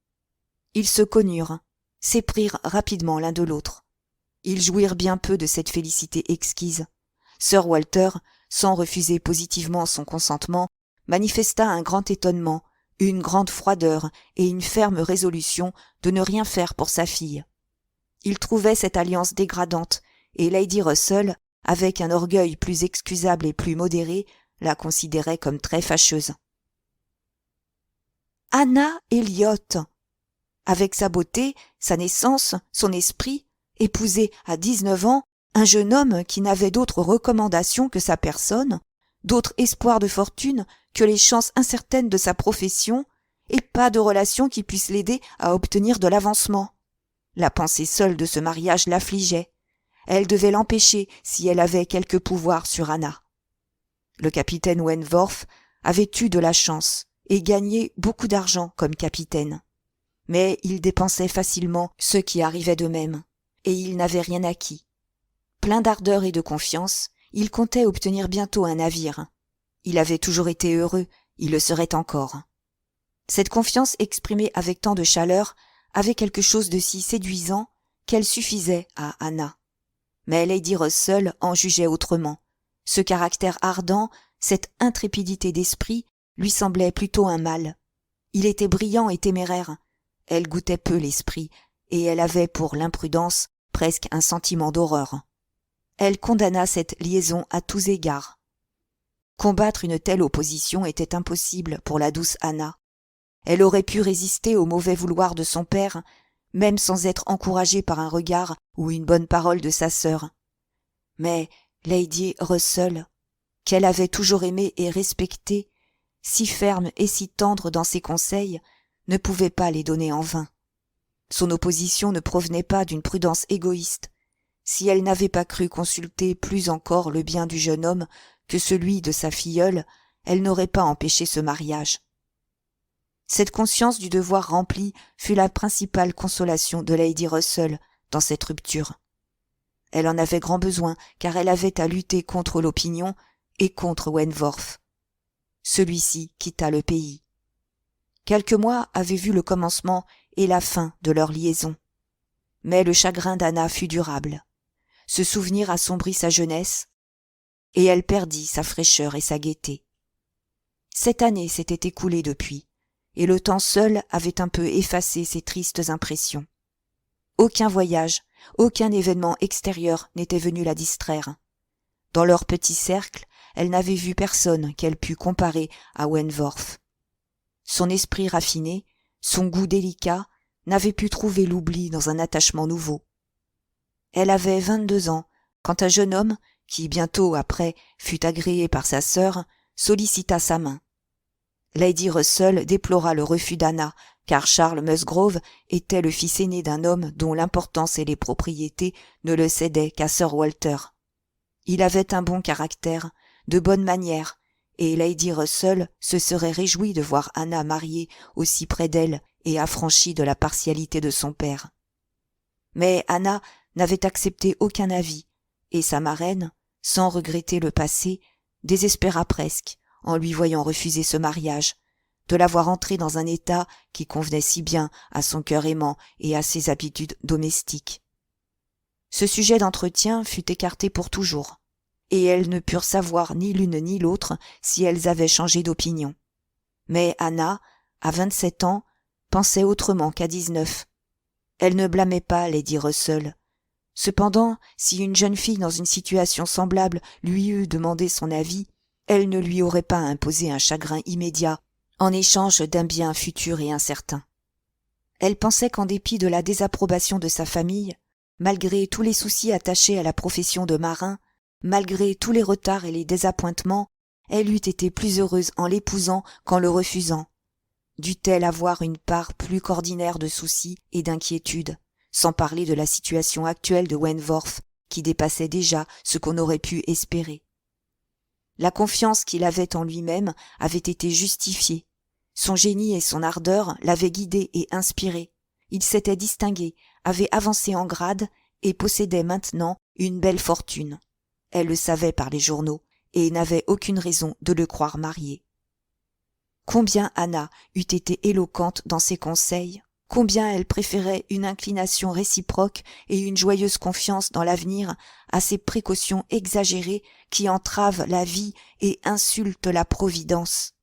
Ils se connurent, s'éprirent rapidement l'un de l'autre. Ils jouirent bien peu de cette félicité exquise. Sir Walter, sans refuser positivement son consentement, manifesta un grand étonnement, une grande froideur et une ferme résolution de ne rien faire pour sa fille. Il trouvait cette alliance dégradante, et Lady Russell, avec un orgueil plus excusable et plus modéré, la considérait comme très fâcheuse. Anna Elliot, avec sa beauté, sa naissance, son esprit, épouser à 19 ans un jeune homme qui n'avait d'autre recommandation que sa personne, d'autre espoir de fortune que les chances incertaines de sa profession, et pas de relation qui puisse l'aider à obtenir de l'avancement. La pensée seule de ce mariage l'affligeait. Elle devait l'empêcher si elle avait quelque pouvoir sur Anna. Le capitaine Wentworth avait eu de la chance et gagné beaucoup d'argent comme capitaine. Mais il dépensait facilement ce qui arrivait de même, et il n'avait rien acquis. Plein d'ardeur et de confiance, il comptait obtenir bientôt un navire. Il avait toujours été heureux, il le serait encore. Cette confiance exprimée avec tant de chaleur avait quelque chose de si séduisant qu'elle suffisait à Anna. Mais Lady Russell en jugeait autrement. Ce caractère ardent, cette intrépidité d'esprit lui semblait plutôt un mal. Il était brillant et téméraire. Elle goûtait peu l'esprit, et elle avait pour l'imprudence presque un sentiment d'horreur. Elle condamna cette liaison à tous égards. Combattre une telle opposition était impossible pour la douce Anna. Elle aurait pu résister au mauvais vouloir de son père, même sans être encouragée par un regard ou une bonne parole de sa sœur. Mais Lady Russell, qu'elle avait toujours aimée et respectée, si ferme et si tendre dans ses conseils, ne pouvait pas les donner en vain. Son opposition ne provenait pas d'une prudence égoïste. Si elle n'avait pas cru consulter plus encore le bien du jeune homme que celui de sa filleule, elle n'aurait pas empêché ce mariage. Cette conscience du devoir rempli fut la principale consolation de Lady Russell dans cette rupture. Elle en avait grand besoin, car elle avait à lutter contre l'opinion et contre Wentworth. Celui-ci quitta le pays. Quelques mois avaient vu le commencement et la fin de leur liaison. Mais le chagrin d'Anna fut durable. Ce souvenir assombrit sa jeunesse, et elle perdit sa fraîcheur et sa gaieté. 7 années s'étaient écoulées depuis, et le temps seul avait un peu effacé ces tristes impressions. Aucun voyage, aucun événement extérieur n'était venu la distraire. Dans leur petit cercle, elle n'avait vu personne qu'elle pût comparer à Wentworth. Son esprit raffiné, son goût délicat, n'avait pu trouver l'oubli dans un attachement nouveau. Elle avait 22 ans, quand un jeune homme, qui bientôt après fut agréé par sa sœur, sollicita sa main. Lady Russell déplora le refus d'Anna, car Charles Musgrove était le fils aîné d'un homme dont l'importance et les propriétés ne le cédaient qu'à Sir Walter. Il avait un bon caractère, de bonnes manières, et Lady Russell se serait réjouie de voir Anna mariée aussi près d'elle et affranchie de la partialité de son père. Mais Anna n'avait accepté aucun avis, et sa marraine, sans regretter le passé, désespéra presque, en lui voyant refuser ce mariage, de la voir entrer dans un état qui convenait si bien à son cœur aimant et à ses habitudes domestiques. Ce sujet d'entretien fut écarté pour toujours, et elles ne purent savoir ni l'une ni l'autre si elles avaient changé d'opinion. Mais Anna, à 27 ans, pensait autrement qu'à 19. Elle ne blâmait pas Lady Russell. Cependant, si une jeune fille dans une situation semblable lui eût demandé son avis, elle ne lui aurait pas imposé un chagrin immédiat en échange d'un bien futur et incertain. Elle pensait qu'en dépit de la désapprobation de sa famille, malgré tous les soucis attachés à la profession de marin, malgré tous les retards et les désappointements, elle eût été plus heureuse en l'épousant qu'en le refusant. Dut-elle avoir une part plus qu'ordinaire de soucis et d'inquiétudes, sans parler de la situation actuelle de Wentworth, qui dépassait déjà ce qu'on aurait pu espérer. La confiance qu'il avait en lui-même avait été justifiée. Son génie et son ardeur l'avaient guidé et inspiré. Il s'était distingué, avait avancé en grade et possédait maintenant une belle fortune. Elle le savait par les journaux et n'avait aucune raison de le croire marié. Combien Anna eût été éloquente dans ses conseils, combien elle préférait une inclination réciproque et une joyeuse confiance dans l'avenir à ces précautions exagérées qui entravent la vie et insultent la providence.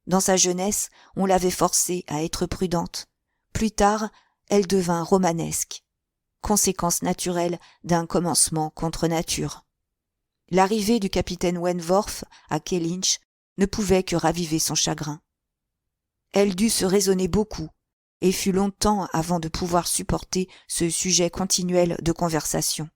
Dans sa jeunesse, on l'avait forcée à être prudente. Plus tard, elle devint romanesque, conséquence naturelle d'un commencement contre nature. L'arrivée du capitaine Wentworth à Kellynch ne pouvait que raviver son chagrin. Elle dut se raisonner beaucoup, et fut longtemps avant de pouvoir supporter ce sujet continuel de conversation.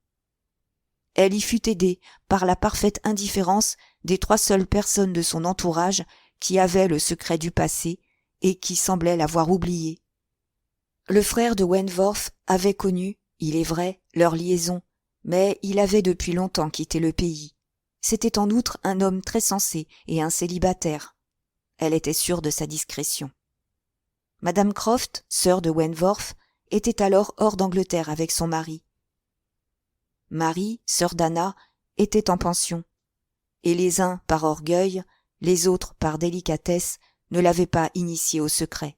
Elle y fut aidée par la parfaite indifférence des 3 seules personnes de son entourage qui avaient le secret du passé et qui semblaient l'avoir oublié. Le frère de Wentworth avait connu, il est vrai, leur liaison, mais il avait depuis longtemps quitté le pays. C'était en outre un homme très sensé et un célibataire. Elle était sûre de sa discrétion. Madame Croft, sœur de Wentworth, était alors hors d'Angleterre avec son mari. Marie, sœur d'Anna, était en pension, et les uns par orgueil, les autres par délicatesse, ne l'avaient pas initiée au secret.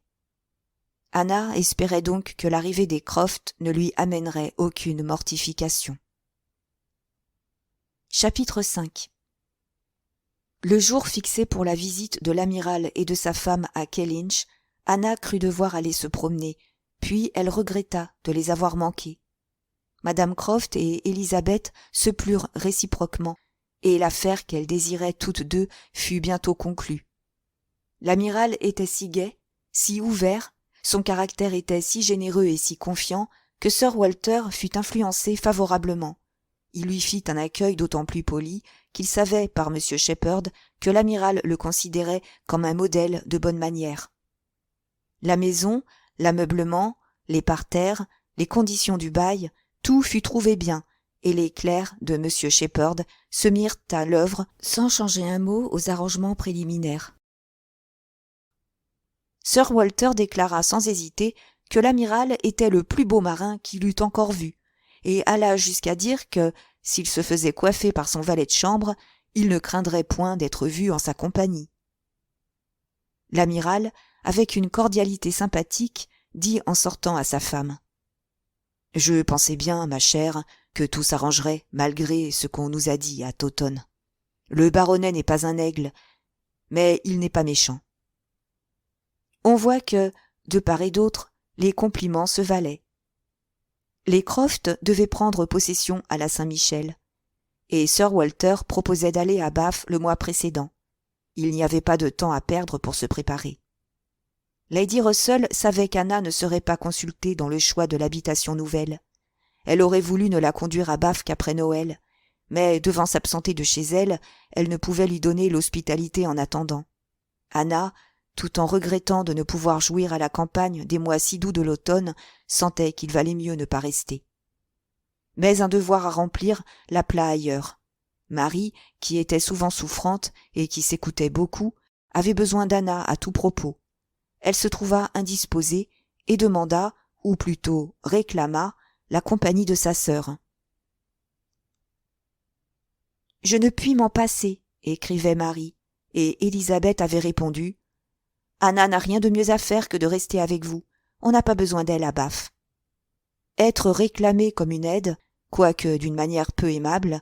Anna espérait donc que l'arrivée des Croft ne lui amènerait aucune mortification. Chapitre 5. Le jour fixé pour la visite de l'amiral et de sa femme à Kellynch, Anna crut devoir aller se promener, puis elle regretta de les avoir manqués. Madame Croft et Élisabeth se plurent réciproquement, et l'affaire qu'elles désiraient toutes deux fut bientôt conclue. L'amiral était si gai, si ouvert, son caractère était si généreux et si confiant, que Sir Walter fut influencé favorablement. Il lui fit un accueil d'autant plus poli qu'il savait par M. Shepherd que l'amiral le considérait comme un modèle de bonne manière. La maison, l'ameublement, les parterres, les conditions du bail, tout fut trouvé bien, et les clercs de M. Shepherd se mirent à l'œuvre sans changer un mot aux arrangements préliminaires. Sir Walter déclara sans hésiter que l'amiral était le plus beau marin qu'il eût encore vu, et alla jusqu'à dire que, s'il se faisait coiffer par son valet de chambre, il ne craindrait point d'être vu en sa compagnie. L'amiral, avec une cordialité sympathique, dit en sortant à sa femme : « Je pensais bien, ma chère, que tout s'arrangerait malgré ce qu'on nous a dit à Taunton. Le baronnet n'est pas un aigle, mais il n'est pas méchant. » On voit que, de part et d'autre, les compliments se valaient. Les Croft devaient prendre possession à la Saint-Michel, et Sir Walter proposait d'aller à Bath le mois précédent. Il n'y avait pas de temps à perdre pour se préparer. Lady Russell savait qu'Anna ne serait pas consultée dans le choix de l'habitation nouvelle. Elle aurait voulu ne la conduire à Bath qu'après Noël, mais devant s'absenter de chez elle, elle ne pouvait lui donner l'hospitalité en attendant. Anna, tout en regrettant de ne pouvoir jouir à la campagne des mois si doux de l'automne, sentait qu'il valait mieux ne pas rester. Mais un devoir à remplir l'appela ailleurs. Marie, qui était souvent souffrante et qui s'écoutait beaucoup, avait besoin d'Anna à tout propos. Elle se trouva indisposée et demanda, ou plutôt réclama, la compagnie de sa sœur. « Je ne puis m'en passer », écrivait Marie, et Élisabeth avait répondu : « Anna n'a rien de mieux à faire que de rester avec vous. On n'a pas besoin d'elle à Bath. » Être réclamée comme une aide, quoique d'une manière peu aimable,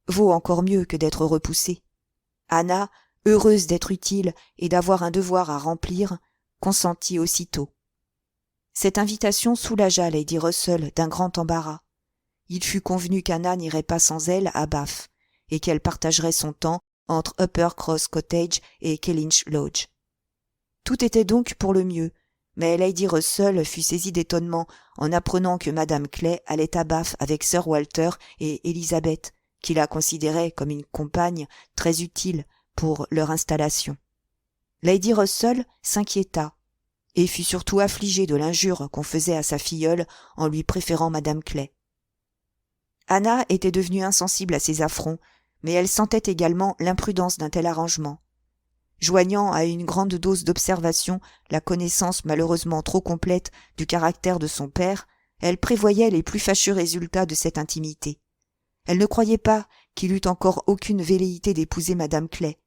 vaut encore mieux que d'être repoussée. Anna, heureuse d'être utile et d'avoir un devoir à remplir, consentit aussitôt. Cette invitation soulagea Lady Russell d'un grand embarras. Il fut convenu qu'Anna n'irait pas sans elle à Bath, et qu'elle partagerait son temps entre Upper Cross Cottage et Kellynch Lodge. Tout était donc pour le mieux, mais Lady Russell fut saisie d'étonnement en apprenant que Madame Clay allait à Bath avec Sir Walter et Élisabeth, qui la considéraient comme une compagne très utile pour leur installation. Lady Russell s'inquiéta, et fut surtout affligée de l'injure qu'on faisait à sa filleule en lui préférant Madame Clay. Anna était devenue insensible à ces affronts, mais elle sentait également l'imprudence d'un tel arrangement. Joignant à une grande dose d'observation la connaissance malheureusement trop complète du caractère de son père, elle prévoyait les plus fâcheux résultats de cette intimité. Elle ne croyait pas qu'il eût encore aucune velléité d'épouser Madame Clay.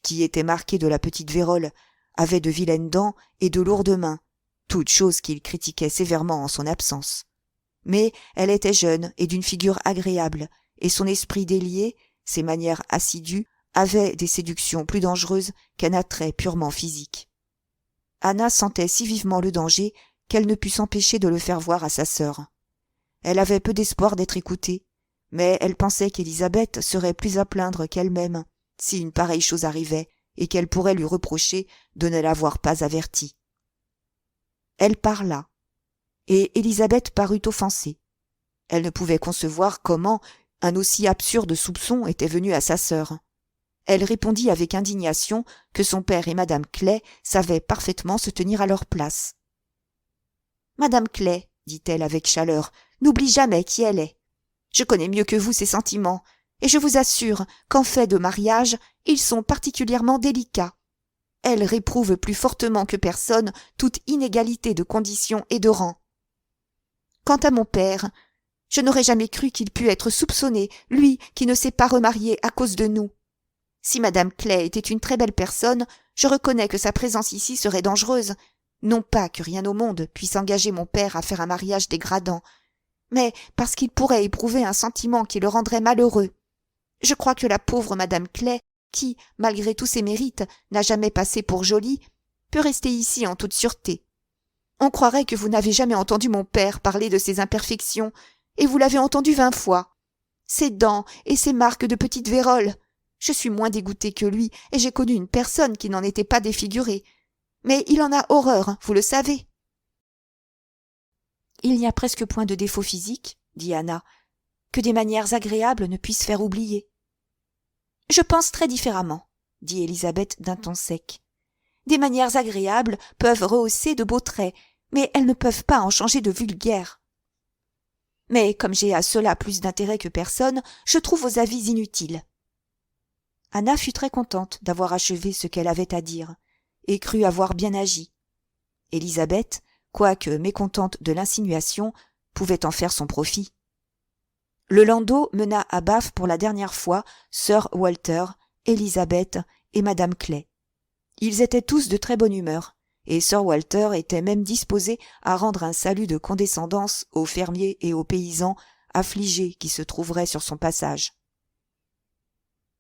qui était marqué de la petite vérole, avait de vilaines dents et de lourdes mains, toutes choses qu'il critiquait sévèrement en son absence. Mais elle était jeune et d'une figure agréable, et son esprit délié, ses manières assidues, avaient des séductions plus dangereuses qu'un attrait purement physique. Anna sentait si vivement le danger qu'elle ne put s'empêcher de le faire voir à sa sœur. Elle avait peu d'espoir d'être écoutée, mais elle pensait qu'Élisabeth serait plus à plaindre qu'elle-même si une pareille chose arrivait et qu'elle pourrait lui reprocher de ne l'avoir pas avertie. Elle parla, et Élisabeth parut offensée. Elle ne pouvait concevoir comment un aussi absurde soupçon était venu à sa sœur. Elle répondit avec indignation que son père et madame Clay savaient parfaitement se tenir à leur place. « Madame Clay, dit-elle avec chaleur, n'oublie jamais qui elle est. Je connais mieux que vous ses sentiments, et je vous assure qu'en fait de mariage, ils sont particulièrement délicats. Elle réprouve plus fortement que personne toute inégalité de condition et de rang. Quant à mon père, je n'aurais jamais cru qu'il pût être soupçonné, lui qui ne s'est pas remarié à cause de nous. Si madame Clay était une très belle personne, je reconnais que sa présence ici serait dangereuse. Non pas que rien au monde puisse engager mon père à faire un mariage dégradant, mais parce qu'il pourrait éprouver un sentiment qui le rendrait malheureux. Je crois que la pauvre madame Clay, qui, malgré tous ses mérites, n'a jamais passé pour jolie, peut rester ici en toute sûreté. On croirait que vous n'avez jamais entendu mon père parler de ses imperfections, et vous l'avez entendu 20 fois. Ses dents et ses marques de petite vérole. Je suis moins dégoûtée que lui, et j'ai connu une personne qui n'en était pas défigurée. Mais il en a horreur, vous le savez. Il n'y a presque point de défaut physique, dit Anna, que des manières agréables ne puissent faire oublier. Je pense très différemment, dit Élisabeth d'un ton sec. Des manières agréables peuvent rehausser de beaux traits, mais elles ne peuvent pas en changer de vulgaires. Mais comme j'ai à cela plus d'intérêt que personne, je trouve vos avis inutiles. Anna fut très contente d'avoir achevé ce qu'elle avait à dire, et crut avoir bien agi. Élisabeth, quoique mécontente de l'insinuation, pouvait en faire son profit. Le landau mena à Bath pour la dernière fois Sir Walter, Élisabeth et madame Clay. Ils étaient tous de très bonne humeur, et Sir Walter était même disposé à rendre un salut de condescendance aux fermiers et aux paysans affligés qui se trouveraient sur son passage.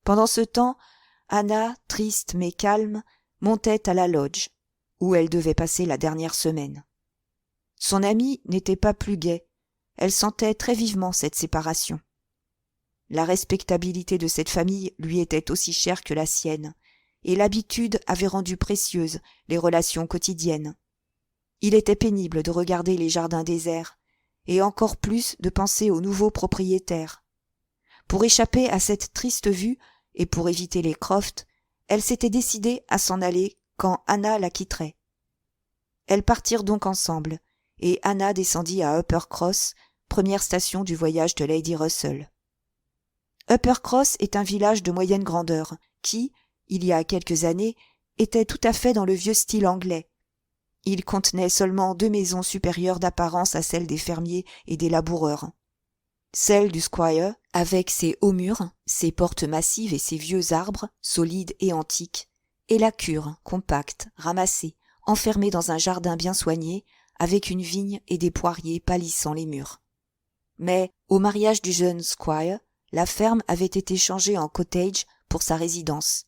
Pendant ce temps, Anna, triste mais calme, montait à la lodge, où elle devait passer la dernière semaine. Son amie n'était pas plus gaie, elle sentait très vivement cette séparation. La respectabilité de cette famille lui était aussi chère que la sienne, et l'habitude avait rendu précieuses les relations quotidiennes. Il était pénible de regarder les jardins déserts, et encore plus de penser aux nouveaux propriétaires. Pour échapper à cette triste vue, et pour éviter les Croft, elle s'était décidée à s'en aller quand Anna la quitterait. Elles partirent donc ensemble, et Anna descendit à Uppercross, première station du voyage de Lady Russell. Uppercross est un village de moyenne grandeur qui, il y a quelques années, était tout à fait dans le vieux style anglais. Il contenait seulement 2 maisons supérieures d'apparence à celles des fermiers et des laboureurs. Celle du squire, avec ses hauts murs, ses portes massives et ses vieux arbres, solides et antiques, et la cure, compacte, ramassée, enfermée dans un jardin bien soigné, avec une vigne et des poiriers pâlissant les murs. Mais, au mariage du jeune squire, la ferme avait été changée en cottage pour sa résidence,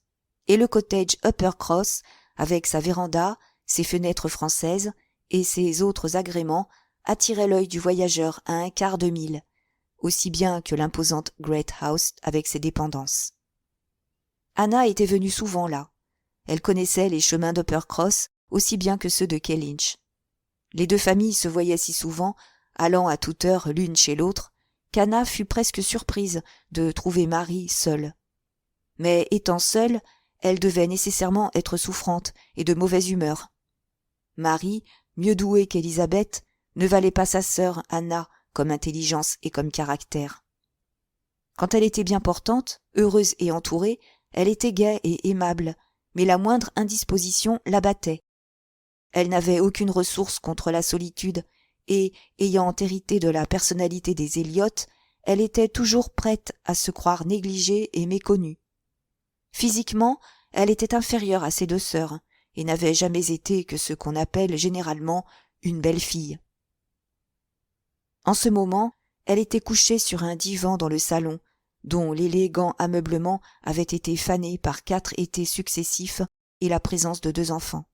et le cottage Uppercross, avec sa véranda, ses fenêtres françaises et ses autres agréments, attirait l'œil du voyageur à un quart de mille, aussi bien que l'imposante Great House avec ses dépendances. Anna était venue souvent là. Elle connaissait les chemins d'Uppercross aussi bien que ceux de Kellynch. Les 2 familles se voyaient si souvent, allant à toute heure l'une chez l'autre, qu'Anna fut presque surprise de trouver Marie seule. Mais étant seule, elle devait nécessairement être souffrante et de mauvaise humeur. Marie, mieux douée qu'Élisabeth, ne valait pas sa sœur Anna comme intelligence et comme caractère. Quand elle était bien portante, heureuse et entourée, elle était gaie et aimable, mais la moindre indisposition l'abattait. Elle n'avait aucune ressource contre la solitude, et, ayant hérité de la personnalité des Elliot, elle était toujours prête à se croire négligée et méconnue. Physiquement, Elle était inférieure à ses deux sœurs, et n'avait jamais été que ce qu'on appelle généralement une belle fille. En ce moment, elle était couchée sur un divan dans le salon, dont l'élégant ameublement avait été fané par 4 étés successifs et la présence de 2 enfants.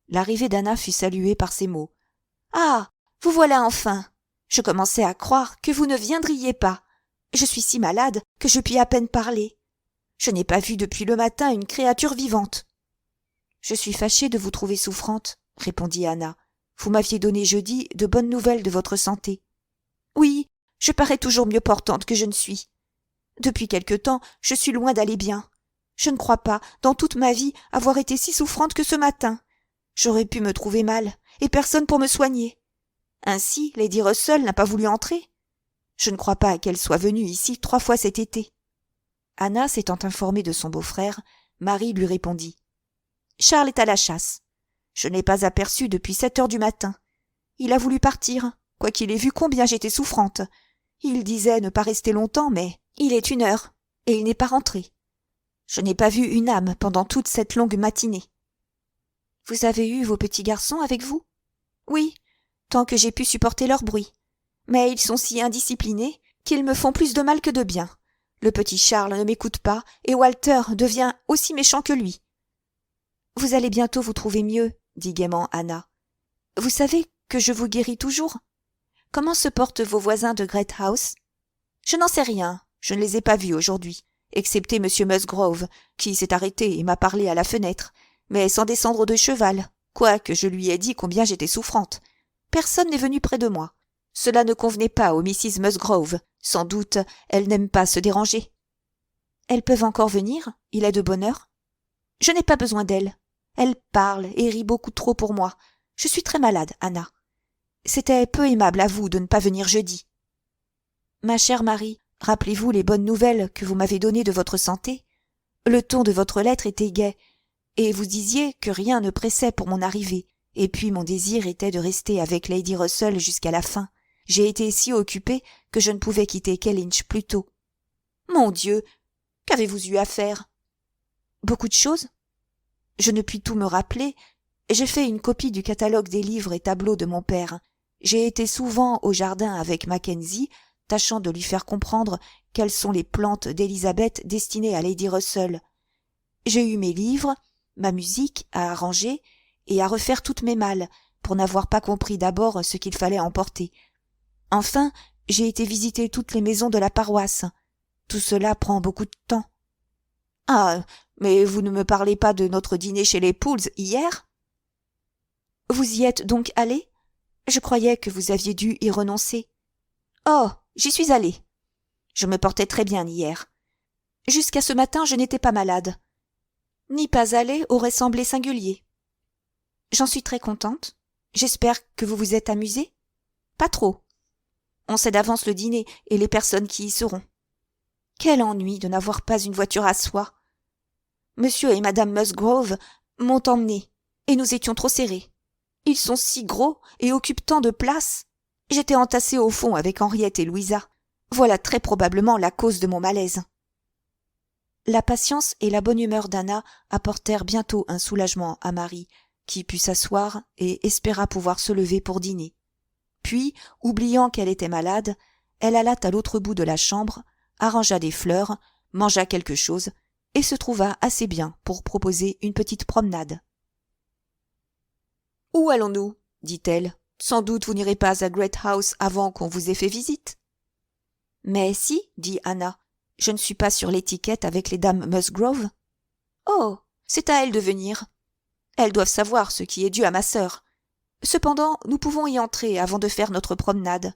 L'arrivée d'Anna fut saluée par ces mots. « Ah, vous voilà enfin! Je commençais à croire que vous ne viendriez pas. Je suis si malade que je puis à peine parler. Je n'ai pas vu depuis le matin une créature vivante. »« Je suis fâchée de vous trouver souffrante, » répondit Anna. « Vous m'aviez donné jeudi de bonnes nouvelles de votre santé. »« Oui, je parais toujours mieux portante que je ne suis. Depuis quelque temps, je suis loin d'aller bien. Je ne crois pas, dans toute ma vie, avoir été si souffrante que ce matin. J'aurais pu me trouver mal, et personne pour me soigner. Ainsi, Lady Russell n'a pas voulu entrer. Je ne crois pas qu'elle soit venue ici 3 fois cet été. » Anna s'étant informée de son beau-frère, Marie lui répondit. « Charles est à la chasse. Je ne l'ai pas aperçu depuis 7 heures du matin. Il a voulu partir, quoiqu'il ait vu combien j'étais souffrante. Il disait ne pas rester longtemps, mais il est 1 heure, et il n'est pas rentré. Je n'ai pas vu une âme pendant toute cette longue matinée. »« Vous avez eu vos petits garçons avec vous ? » ?»« Oui, tant que j'ai pu supporter leur bruit. Mais ils sont si indisciplinés qu'ils me font plus de mal que de bien. Le petit Charles ne m'écoute pas, et Walter devient aussi méchant que lui. »« Vous allez bientôt vous trouver mieux, » dit gaiement Anna. « Vous savez que je vous guéris toujours ? Comment se portent vos voisins de Great House ? » ?»« Je n'en sais rien, je ne les ai pas vus aujourd'hui, excepté M. Musgrove, qui s'est arrêté et m'a parlé à la fenêtre, mais sans descendre de cheval, quoique je lui ai dit combien j'étais souffrante. Personne n'est venu près de moi. Cela ne convenait pas aux Mrs. Musgrove. Sans doute, elles n'aiment pas se déranger. »« Elles peuvent encore venir ? Il est de bonne heure ? » ?»« Je n'ai pas besoin d'elles. Elles parlent et rient beaucoup trop pour moi. Je suis très malade, Anna. C'était peu aimable à vous de ne pas venir jeudi. »« Ma chère Marie, rappelez-vous les bonnes nouvelles que vous m'avez données de votre santé ? Le ton de votre lettre était gai, et vous disiez que rien ne pressait pour mon arrivée, et puis mon désir était de rester avec Lady Russell jusqu'à la fin. J'ai été si occupée que je ne pouvais quitter Kellynch plus tôt. »« Mon Dieu, qu'avez-vous eu à faire ? » ?»« Beaucoup de choses. Je ne puis tout me rappeler. J'ai fait une copie du catalogue des livres et tableaux de mon père. J'ai été souvent au jardin avec Mackenzie, tâchant de lui faire comprendre quelles sont les plantes d'Élisabeth destinées à Lady Russell. J'ai eu mes livres, ma musique à arranger et à refaire toutes mes malles, pour n'avoir pas compris d'abord ce qu'il fallait emporter. Enfin, j'ai été visiter toutes les maisons de la paroisse. Tout cela prend beaucoup de temps. »« Ah, mais vous ne me parlez pas de notre dîner chez les Pooles hier ? » ?»« Vous y êtes donc allé ? Je croyais que vous aviez dû y renoncer. »« Oh, j'y suis allée. Je me portais très bien hier. Jusqu'à ce matin, je n'étais pas malade. N'y pas aller aurait semblé singulier. J'en suis très contente. J'espère que vous vous êtes amusé ? Pas trop. On sait d'avance le dîner et les personnes qui y seront. Quel ennui de n'avoir pas une voiture à soi. Monsieur et madame Musgrove m'ont emmené, et nous étions trop serrés. Ils sont si gros et occupent tant de place. J'étais entassée au fond avec Henriette et Louisa. Voilà très probablement la cause de mon malaise. La patience et la bonne humeur d'Anna apportèrent bientôt un soulagement à Marie, qui put s'asseoir et espéra pouvoir se lever pour dîner. Puis, oubliant qu'elle était malade, elle alla à l'autre bout de la chambre, arrangea des fleurs, mangea quelque chose, et se trouva assez bien pour proposer une petite promenade. « Où allons-nous ? » dit-elle. « Sans doute vous n'irez pas à Great House avant qu'on vous ait fait visite. »« Mais si, dit Anna, je ne suis pas sur l'étiquette avec les dames Musgrove. »« Oh, c'est à elles de venir. Elles doivent savoir ce qui est dû à ma sœur. Cependant, nous pouvons y entrer avant de faire notre promenade. »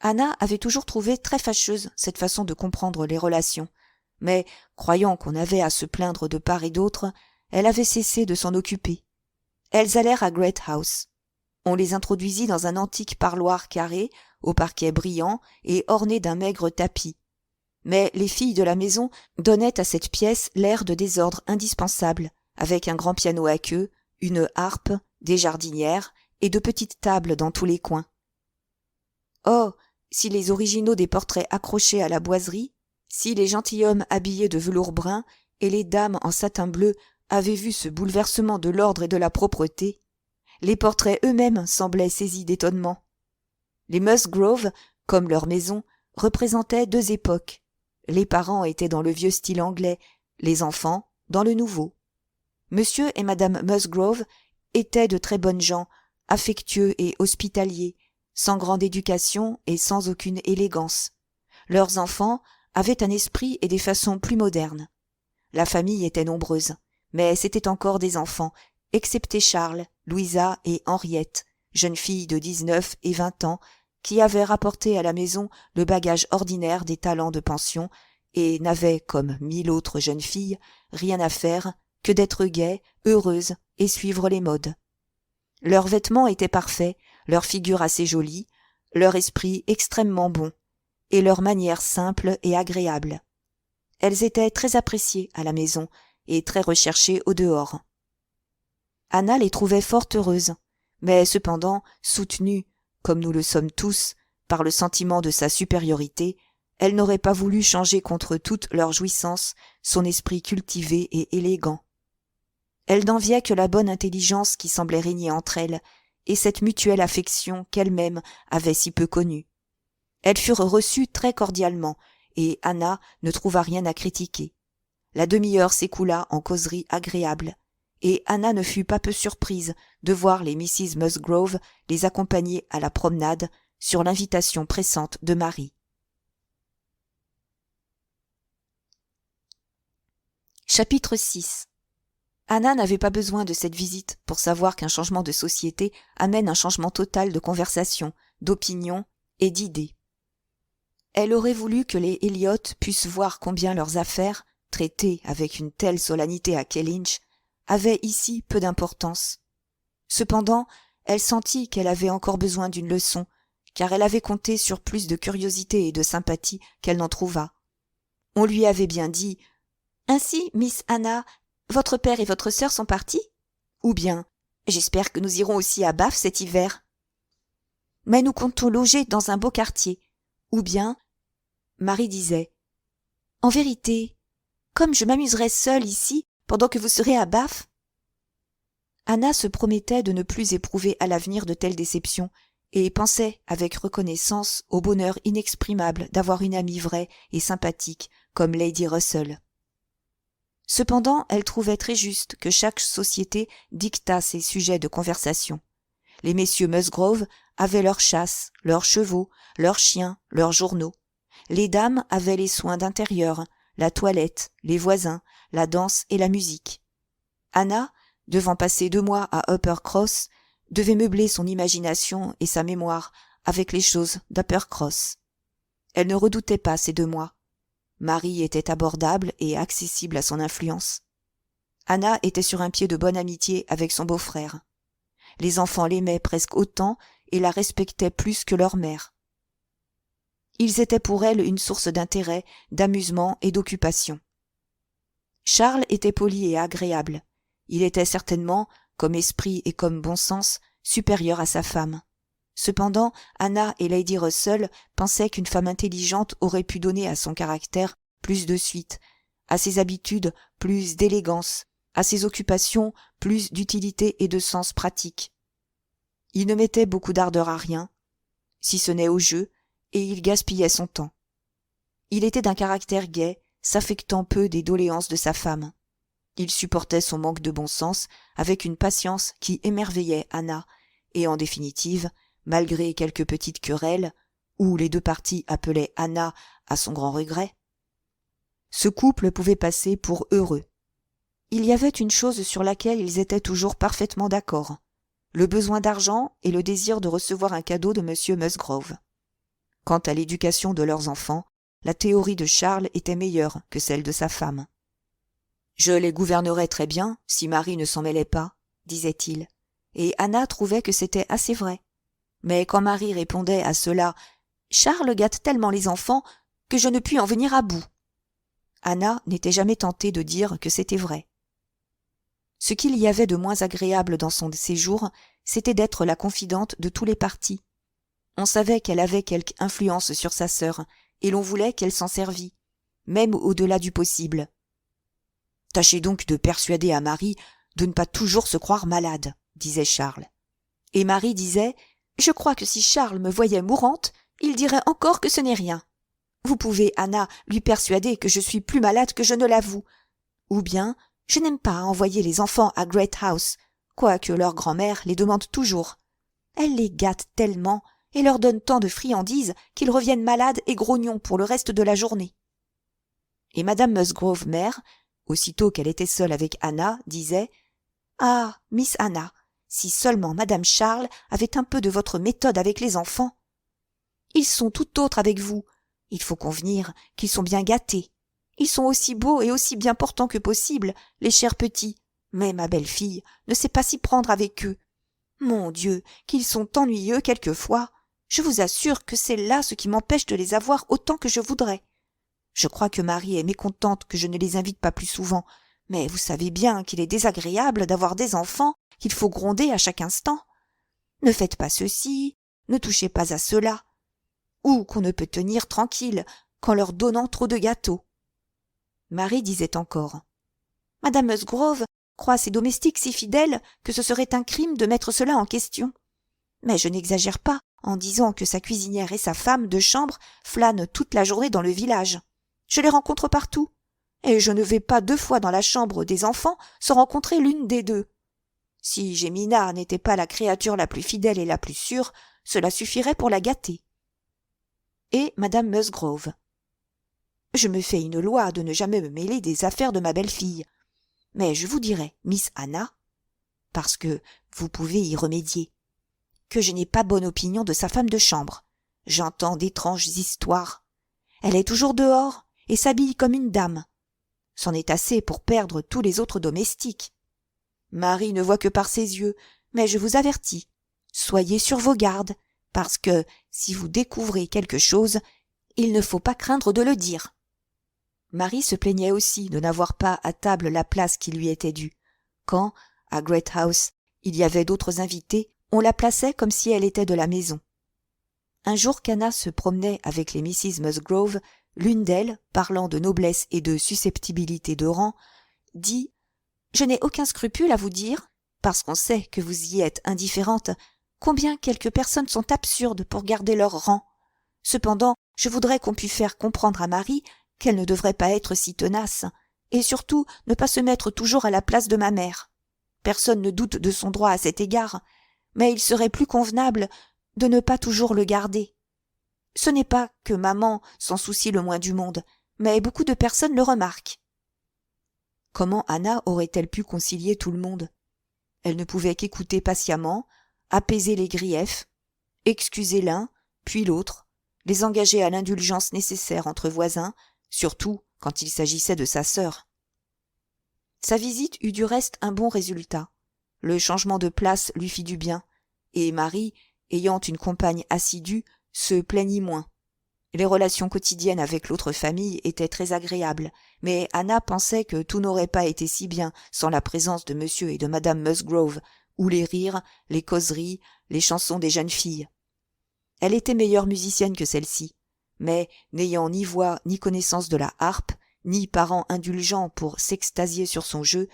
Anna avait toujours trouvé très fâcheuse cette façon de comprendre les relations, mais, croyant qu'on avait à se plaindre de part et d'autre, elle avait cessé de s'en occuper. Elles allèrent à Great House. On les introduisit dans un antique parloir carré, au parquet brillant et orné d'un maigre tapis. Mais les filles de la maison donnaient à cette pièce l'air de désordre indispensable, avec un grand piano à queue, une harpe, des jardinières et de petites tables dans tous les coins. Oh, si les originaux des portraits accrochés à la boiserie, si les gentilshommes habillés de velours brun et les dames en satin bleu avaient vu ce bouleversement de l'ordre et de la propreté, les portraits eux-mêmes semblaient saisis d'étonnement. Les Musgrove, comme leur maison, représentaient deux époques. Les parents étaient dans le vieux style anglais, les enfants dans le nouveau. Monsieur et madame Musgrove étaient de très bonnes gens, affectueux et hospitaliers, sans grande éducation et sans aucune élégance. Leurs enfants avaient un esprit et des façons plus modernes. La famille était nombreuse, mais c'étaient encore des enfants, excepté Charles, Louisa et Henriette, jeunes filles de 19 et 20 ans, qui avaient rapporté à la maison le bagage ordinaire des talents de pension et n'avaient, comme 1000 autres jeunes filles, rien à faire que d'être gaies, heureuses et suivre les modes. Leurs vêtements étaient parfaits, leur figure assez jolie, leur esprit extrêmement bon, et leurs manières simples et agréables. Elles étaient très appréciées à la maison et très recherchées au dehors. Anna les trouvait fort heureuses, mais cependant soutenue, comme nous le sommes tous, par le sentiment de sa supériorité, elle n'aurait pas voulu changer contre toute leur jouissance son esprit cultivé et élégant. Elle n'enviait que la bonne intelligence qui semblait régner entre elles, et cette mutuelle affection qu'elle-même avait si peu connue. Elles furent reçues très cordialement, et Anna ne trouva rien à critiquer. La demi-heure s'écoula en causerie agréable, et Anna ne fut pas peu surprise de voir les Mrs. Musgrove les accompagner à la promenade sur l'invitation pressante de Marie. Chapitre 6. Anna n'avait pas besoin de cette visite pour savoir qu'un changement de société amène un changement total de conversation, d'opinion et d'idées. Elle aurait voulu que les Elliot puissent voir combien leurs affaires, traitées avec une telle solennité à Kellynch, avaient ici peu d'importance. Cependant, elle sentit qu'elle avait encore besoin d'une leçon, car elle avait compté sur plus de curiosité et de sympathie qu'elle n'en trouva. On lui avait bien dit « Ainsi, Miss Anna, votre père et votre sœur sont partis ?» ou bien « J'espère que nous irons aussi à Bath cet hiver. » Mais nous comptons loger dans un beau quartier. Ou bien, Marie disait « En vérité, comme je m'amuserai seule ici pendant que vous serez à Bath ?» Anna se promettait de ne plus éprouver à l'avenir de telles déceptions et pensait avec reconnaissance au bonheur inexprimable d'avoir une amie vraie et sympathique comme Lady Russell. Cependant, elle trouvait très juste que chaque société dictât ses sujets de conversation. Les messieurs Musgrove avaient leurs chasses, leurs chevaux, leurs chiens, leurs journaux. Les dames avaient les soins d'intérieur, la toilette, les voisins, la danse et la musique. Anna, devant passer 2 mois à Uppercross, devait meubler son imagination et sa mémoire avec les choses d'Uppercross. Elle ne redoutait pas ces 2 mois. Marie était abordable et accessible à son influence. Anna était sur un pied de bonne amitié avec son beau-frère. Les enfants l'aimaient presque autant et la respectaient plus que leur mère. Ils étaient pour elle une source d'intérêt, d'amusement et d'occupation. Charles était poli et agréable. Il était certainement, comme esprit et comme bon sens, supérieur à sa femme. Cependant, Anna et Lady Russell pensaient qu'une femme intelligente aurait pu donner à son caractère plus de suite, à ses habitudes plus d'élégance, à ses occupations plus d'utilité et de sens pratique. Il ne mettait beaucoup d'ardeur à rien, si ce n'est au jeu, et il gaspillait son temps. Il était d'un caractère gai, s'affectant peu des doléances de sa femme. Il supportait son manque de bon sens avec une patience qui émerveillait Anna, et en définitive, malgré quelques petites querelles, où les 2 parties appelaient Anna à son grand regret, ce couple pouvait passer pour heureux. Il y avait une chose sur laquelle ils étaient toujours parfaitement d'accord, le besoin d'argent et le désir de recevoir un cadeau de M. Musgrove. Quant à l'éducation de leurs enfants, la théorie de Charles était meilleure que celle de sa femme. « Je les gouvernerais très bien si Marie ne s'en mêlait pas, » disait-il, et Anna trouvait que c'était assez vrai. Mais quand Marie répondait à cela « Charles gâte tellement les enfants que je ne puis en venir à bout », Anna n'était jamais tentée de dire que c'était vrai. Ce qu'il y avait de moins agréable dans son séjour, c'était d'être la confidente de tous les partis. On savait qu'elle avait quelque influence sur sa sœur, et l'on voulait qu'elle s'en servît, même au-delà du possible. Tâchez donc de persuader à Marie de ne pas toujours se croire malade, disait Charles. Et Marie disait « Je crois que si Charles me voyait mourante, il dirait encore que ce n'est rien. Vous pouvez, Anna, lui persuader que je suis plus malade que je ne l'avoue. Ou bien, je n'aime pas envoyer les enfants à Great House, quoique leur grand-mère les demande toujours. Elle les gâte tellement et leur donne tant de friandises qu'ils reviennent malades et grognons pour le reste de la journée. » Et madame Musgrove mère, aussitôt qu'elle était seule avec Anna, disait « Ah, Miss Anna, si seulement madame Charles avait un peu de votre méthode avec les enfants. Ils sont tout autres avec vous. Il faut convenir qu'ils sont bien gâtés. Ils sont aussi beaux et aussi bien portants que possible, les chers petits. Mais ma belle-fille ne sait pas s'y prendre avec eux. Mon Dieu, qu'ils sont ennuyeux quelquefois. Je vous assure que c'est là ce qui m'empêche de les avoir autant que je voudrais. Je crois que Marie est mécontente que je ne les invite pas plus souvent, mais vous savez bien qu'il est désagréable d'avoir des enfants qu'il faut gronder à chaque instant. Ne faites pas ceci, ne touchez pas à cela. Ou qu'on ne peut tenir tranquille qu'en leur donnant trop de gâteaux. » Marie disait encore « Madame Musgrove croit ses domestiques si fidèles que ce serait un crime de mettre cela en question. Mais je n'exagère pas en disant que sa cuisinière et sa femme de chambre flânent toute la journée dans le village. Je les rencontre partout, et je ne vais pas 2 fois dans la chambre des enfants sans rencontrer l'une des 2. Si Gémina n'était pas la créature la plus fidèle et la plus sûre, cela suffirait pour la gâter. » Et madame Musgrove. « Je me fais une loi de ne jamais me mêler des affaires de ma belle-fille. Mais je vous dirai, Miss Anna, parce que vous pouvez y remédier, que je n'ai pas bonne opinion de sa femme de chambre. J'entends d'étranges histoires. Elle est toujours dehors et s'habille comme une dame. C'en est assez pour perdre tous les autres domestiques. Marie ne voit que par ses yeux, mais je vous avertis, soyez sur vos gardes, parce que, si vous découvrez quelque chose, il ne faut pas craindre de le dire. » Marie se plaignait aussi de n'avoir pas à table la place qui lui était due. Quand, à Great House, il y avait d'autres invités, on la plaçait comme si elle était de la maison. Un jour qu'Anna se promenait avec les Mrs. Musgrove, l'une d'elles, parlant de noblesse et de susceptibilité de rang, dit « Je n'ai aucun scrupule à vous dire, parce qu'on sait que vous y êtes indifférente, combien quelques personnes sont absurdes pour garder leur rang. Cependant, je voudrais qu'on pût faire comprendre à Marie qu'elle ne devrait pas être si tenace, et surtout ne pas se mettre toujours à la place de ma mère. Personne ne doute de son droit à cet égard, mais il serait plus convenable de ne pas toujours le garder. Ce n'est pas que maman s'en soucie le moins du monde, mais beaucoup de personnes le remarquent. » Comment Anna aurait-elle pu concilier tout le monde? Elle ne pouvait qu'écouter patiemment, apaiser les griefs, excuser l'un, puis l'autre, les engager à l'indulgence nécessaire entre voisins, surtout quand il s'agissait de sa sœur. Sa visite eut du reste un bon résultat. Le changement de place lui fit du bien, et Marie, ayant une compagne assidue, se plaignit moins. Les relations quotidiennes avec l'autre famille étaient très agréables, mais Anna pensait que tout n'aurait pas été si bien sans la présence de monsieur et de madame Musgrove, ou les rires, les causeries, les chansons des jeunes filles. Elle était meilleure musicienne que celle-ci, mais n'ayant ni voix ni connaissance de la harpe, ni parents indulgents pour s'extasier sur son jeu,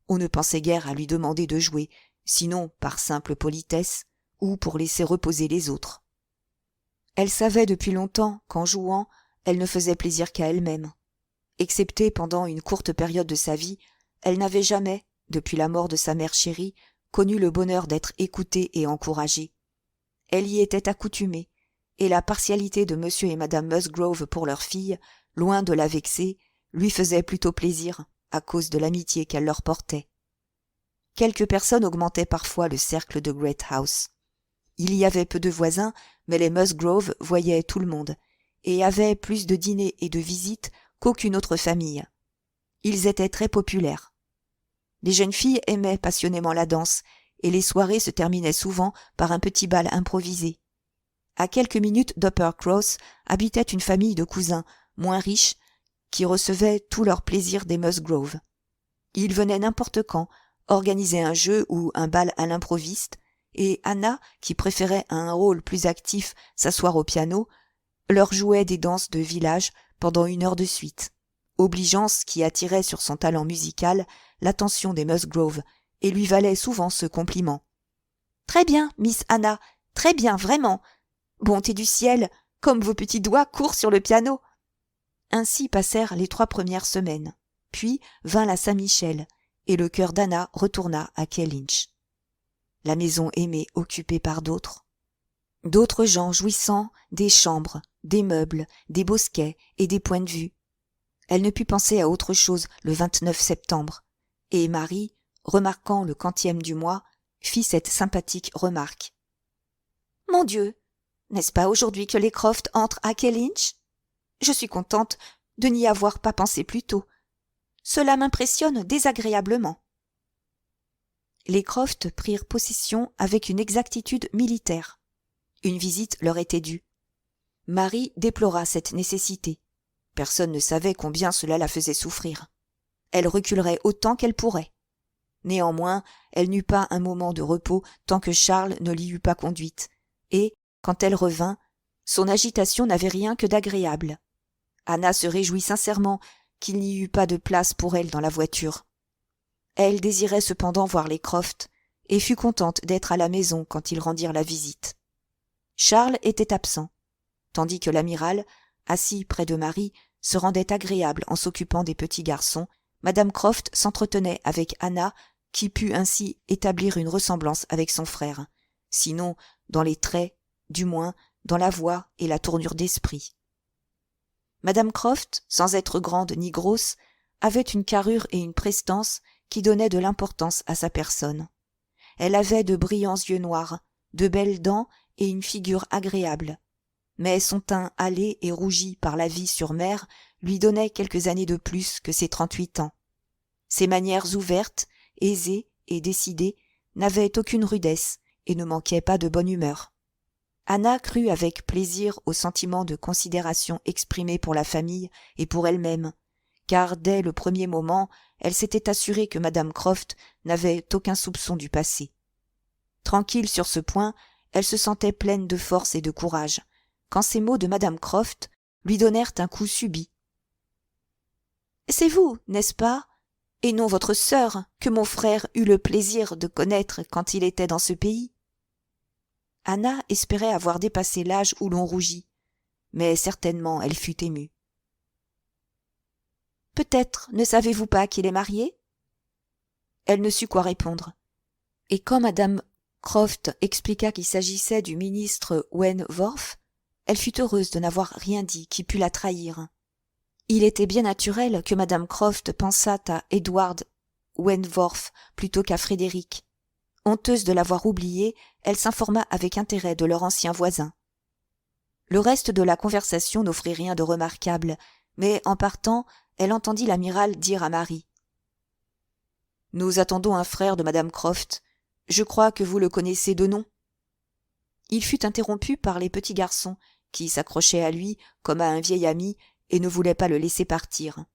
on ne pensait guère à lui demander de jouer, sinon par simple politesse, ou pour laisser reposer les autres. Elle savait depuis longtemps qu'en jouant, elle ne faisait plaisir qu'à elle-même. Excepté pendant une courte période de sa vie, elle n'avait jamais, depuis la mort de sa mère chérie, connu le bonheur d'être écoutée et encouragée. Elle y était accoutumée, et la partialité de monsieur et madame Musgrove pour leur fille, loin de la vexer, lui faisait plutôt plaisir, à cause de l'amitié qu'elle leur portait. Quelques personnes augmentaient parfois le cercle de Great House. Il y avait peu de voisins, mais les Musgrove voyaient tout le monde, et avaient plus de dîners et de visites qu'aucune autre famille. Ils étaient très populaires. Les jeunes filles aimaient passionnément la danse, et les soirées se terminaient souvent par un petit bal improvisé. À quelques minutes d'Uppercross habitait une famille de cousins, moins riches, qui recevaient tous leurs plaisirs des Musgrove. Ils venaient n'importe quand, organiser un jeu ou un bal à l'improviste, et Anna, qui préférait à un rôle plus actif s'asseoir au piano, leur jouait des danses de village pendant 1 heure de suite, obligeance qui attirait sur son talent musical l'attention des Musgrove et lui valait souvent ce compliment. « Très bien, Miss Anna, très bien, vraiment. Bonté du ciel, comme vos petits doigts courent sur le piano. » Ainsi passèrent les 3 premières semaines. Puis vint la Saint-Michel, et le cœur d'Anna retourna à Kellynch. La maison aimée occupée par d'autres. D'autres gens jouissant des chambres, des meubles, des bosquets et des points de vue. Elle ne put penser à autre chose le 29 septembre, et Marie, remarquant le 40e du mois, fit cette sympathique remarque. « Mon Dieu, n'est-ce pas aujourd'hui que les Croft entrent à Kellynch ? Je suis contente de n'y avoir pas pensé plus tôt. Cela m'impressionne désagréablement. » Les Croft prirent possession avec une exactitude militaire. Une visite leur était due. Marie déplora cette nécessité. Personne ne savait combien cela la faisait souffrir. Elle reculerait autant qu'elle pourrait. Néanmoins, elle n'eut pas un moment de repos tant que Charles ne l'y eût pas conduite, et, quand elle revint, son agitation n'avait rien que d'agréable. Anna se réjouit sincèrement qu'il n'y eût pas de place pour elle dans la voiture. Elle désirait cependant voir les Croft, et fut contente d'être à la maison quand ils rendirent la visite. Charles était absent, tandis que l'amiral, assis près de Marie, se rendait agréable en s'occupant des petits garçons. Madame Croft s'entretenait avec Anna, qui put ainsi établir une ressemblance avec son frère, sinon dans les traits, du moins dans la voix et la tournure d'esprit. Madame Croft, sans être grande ni grosse, avait une carrure et une prestance qui donnaient de l'importance à sa personne. Elle avait de brillants yeux noirs, de belles dents et une figure agréable. Mais son teint hâlé et rougi par la vie sur mer lui donnait quelques années de plus que ses 38 ans. Ses manières ouvertes, aisées et décidées n'avaient aucune rudesse et ne manquaient pas de bonne humeur. Anna crut avec plaisir au sentiment de considération exprimé pour la famille et pour elle-même, car dès le premier moment, elle s'était assurée que Madame Croft n'avait aucun soupçon du passé. Tranquille sur ce point, elle se sentait pleine de force et de courage, quand ces mots de Madame Croft lui donnèrent un coup subit. « C'est vous, n'est-ce pas, et non votre sœur, que mon frère eut le plaisir de connaître quand il était dans ce pays ?» Anna espérait avoir dépassé l'âge où l'on rougit, mais certainement elle fut émue. « Peut-être ne savez-vous pas qu'il est marié ?» Elle ne sut quoi répondre, et quand Madame Croft expliqua qu'il s'agissait du ministre Wentworth, elle fut heureuse de n'avoir rien dit qui pût la trahir. Il était bien naturel que Madame Croft pensât à Edward Wentworth plutôt qu'à Frédéric. Honteuse de l'avoir oublié, elle s'informa avec intérêt de leur ancien voisin. Le reste de la conversation n'offrit rien de remarquable, mais en partant, elle entendit l'amiral dire à Marie. « Nous attendons un frère de Madame Croft. Je crois que vous le connaissez de nom. » Il fut interrompu par les petits garçons, qui s'accrochaient à lui comme à un vieil ami et ne voulaient pas le laisser partir.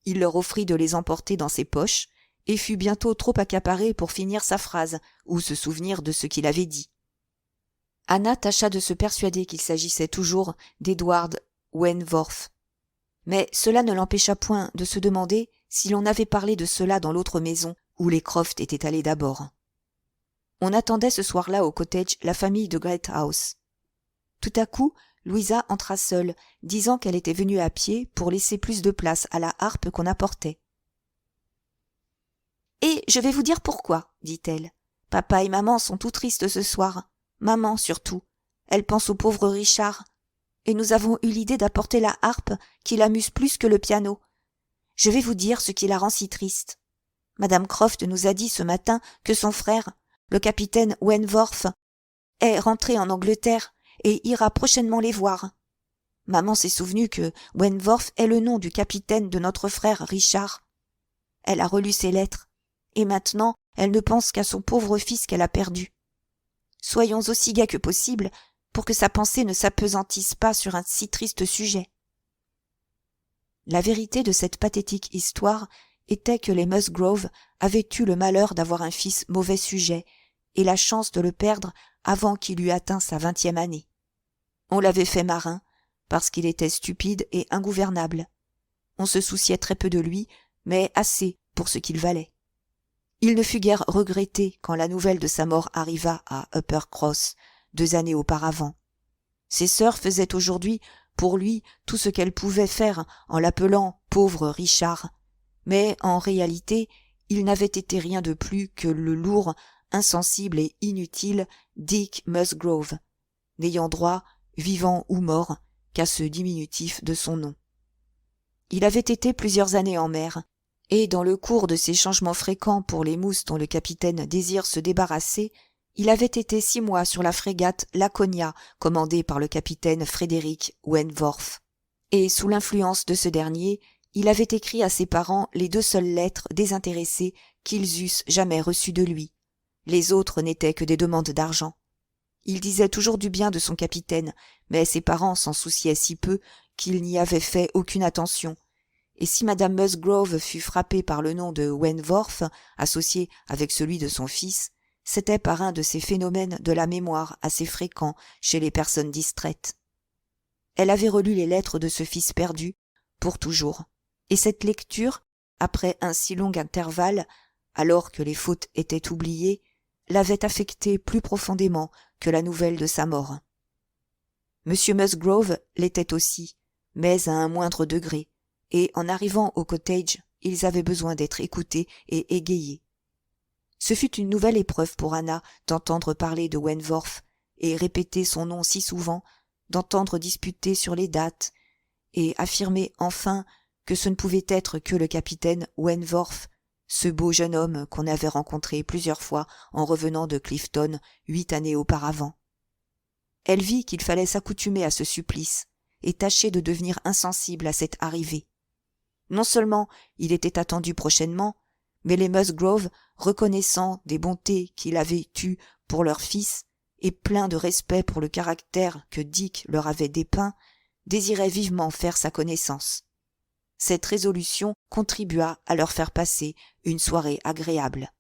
Il leur offrit de les emporter dans ses poches, et fut bientôt trop accaparé pour finir sa phrase ou se souvenir de ce qu'il avait dit. Anna tâcha de se persuader qu'il s'agissait toujours d'Edward Wentworth. Mais cela ne l'empêcha point de se demander si l'on avait parlé de cela dans l'autre maison où les Croft étaient allés d'abord. On attendait ce soir-là au cottage la famille de Greathouse. Tout à coup, Louisa entra seule, disant qu'elle était venue à pied pour laisser plus de place à la harpe qu'on apportait. « Et je vais vous dire pourquoi, dit-elle. Papa et maman sont tout tristes ce soir. Maman, surtout. Elle pense au pauvre Richard. Et nous avons eu l'idée d'apporter la harpe qui l'amuse plus que le piano. Je vais vous dire ce qui la rend si triste. Madame Croft nous a dit ce matin que son frère, le capitaine Wentworth, est rentré en Angleterre et ira prochainement les voir. Maman s'est souvenue que Wentworth est le nom du capitaine de notre frère Richard. Elle a relu ses lettres, et maintenant elle ne pense qu'à son pauvre fils qu'elle a perdu. Soyons aussi gais que possible pour que sa pensée ne s'apesantisse pas sur un si triste sujet. » La vérité de cette pathétique histoire était que les Musgrove avaient eu le malheur d'avoir un fils mauvais sujet et la chance de le perdre avant qu'il eût atteint sa 20e année. On l'avait fait marin parce qu'il était stupide et ingouvernable. On se souciait très peu de lui, mais assez pour ce qu'il valait. Il ne fut guère regretté quand la nouvelle de sa mort arriva à Uppercross 2 années auparavant. Ses sœurs faisaient aujourd'hui pour lui tout ce qu'elles pouvaient faire en l'appelant pauvre Richard, mais en réalité il n'avait été rien de plus que le lourd, insensible et inutile Dick Musgrove, n'ayant droit, vivant ou mort, qu'à ce diminutif de son nom. Il avait été plusieurs années en mer, et dans le cours de ces changements fréquents pour les mousses dont le capitaine désire se débarrasser, il avait été 6 mois sur la frégate Laconia, commandée par le capitaine Frédéric Wentworth. Et sous l'influence de ce dernier, il avait écrit à ses parents les 2 seules lettres désintéressées qu'ils eussent jamais reçues de lui. Les autres n'étaient que des demandes d'argent. Il disait toujours du bien de son capitaine, mais ses parents s'en souciaient si peu qu'il n'y avait fait aucune attention. Et si madame Musgrove fut frappée par le nom de Wentworth, associé avec celui de son fils, c'était par un de ces phénomènes de la mémoire assez fréquents chez les personnes distraites. Elle avait relu les lettres de ce fils perdu, pour toujours, et cette lecture, après un si long intervalle, alors que les fautes étaient oubliées, l'avait affectée plus profondément que la nouvelle de sa mort. M. Musgrove l'était aussi, mais à un moindre degré, et en arrivant au cottage, ils avaient besoin d'être écoutés et égayés. Ce fut une nouvelle épreuve pour Anna d'entendre parler de Wentworth et répéter son nom si souvent, d'entendre disputer sur les dates, et affirmer enfin que ce ne pouvait être que le capitaine Wentworth, ce beau jeune homme qu'on avait rencontré plusieurs fois en revenant de Clifton 8 années auparavant. Elle vit qu'il fallait s'accoutumer à ce supplice et tâcher de devenir insensible à cette arrivée. Non seulement il était attendu prochainement, mais les Musgrove, reconnaissant des bontés qu'il avait eues pour leur fils et pleins de respect pour le caractère que Dick leur avait dépeint, désiraient vivement faire sa connaissance. Cette résolution contribua à leur faire passer une soirée agréable.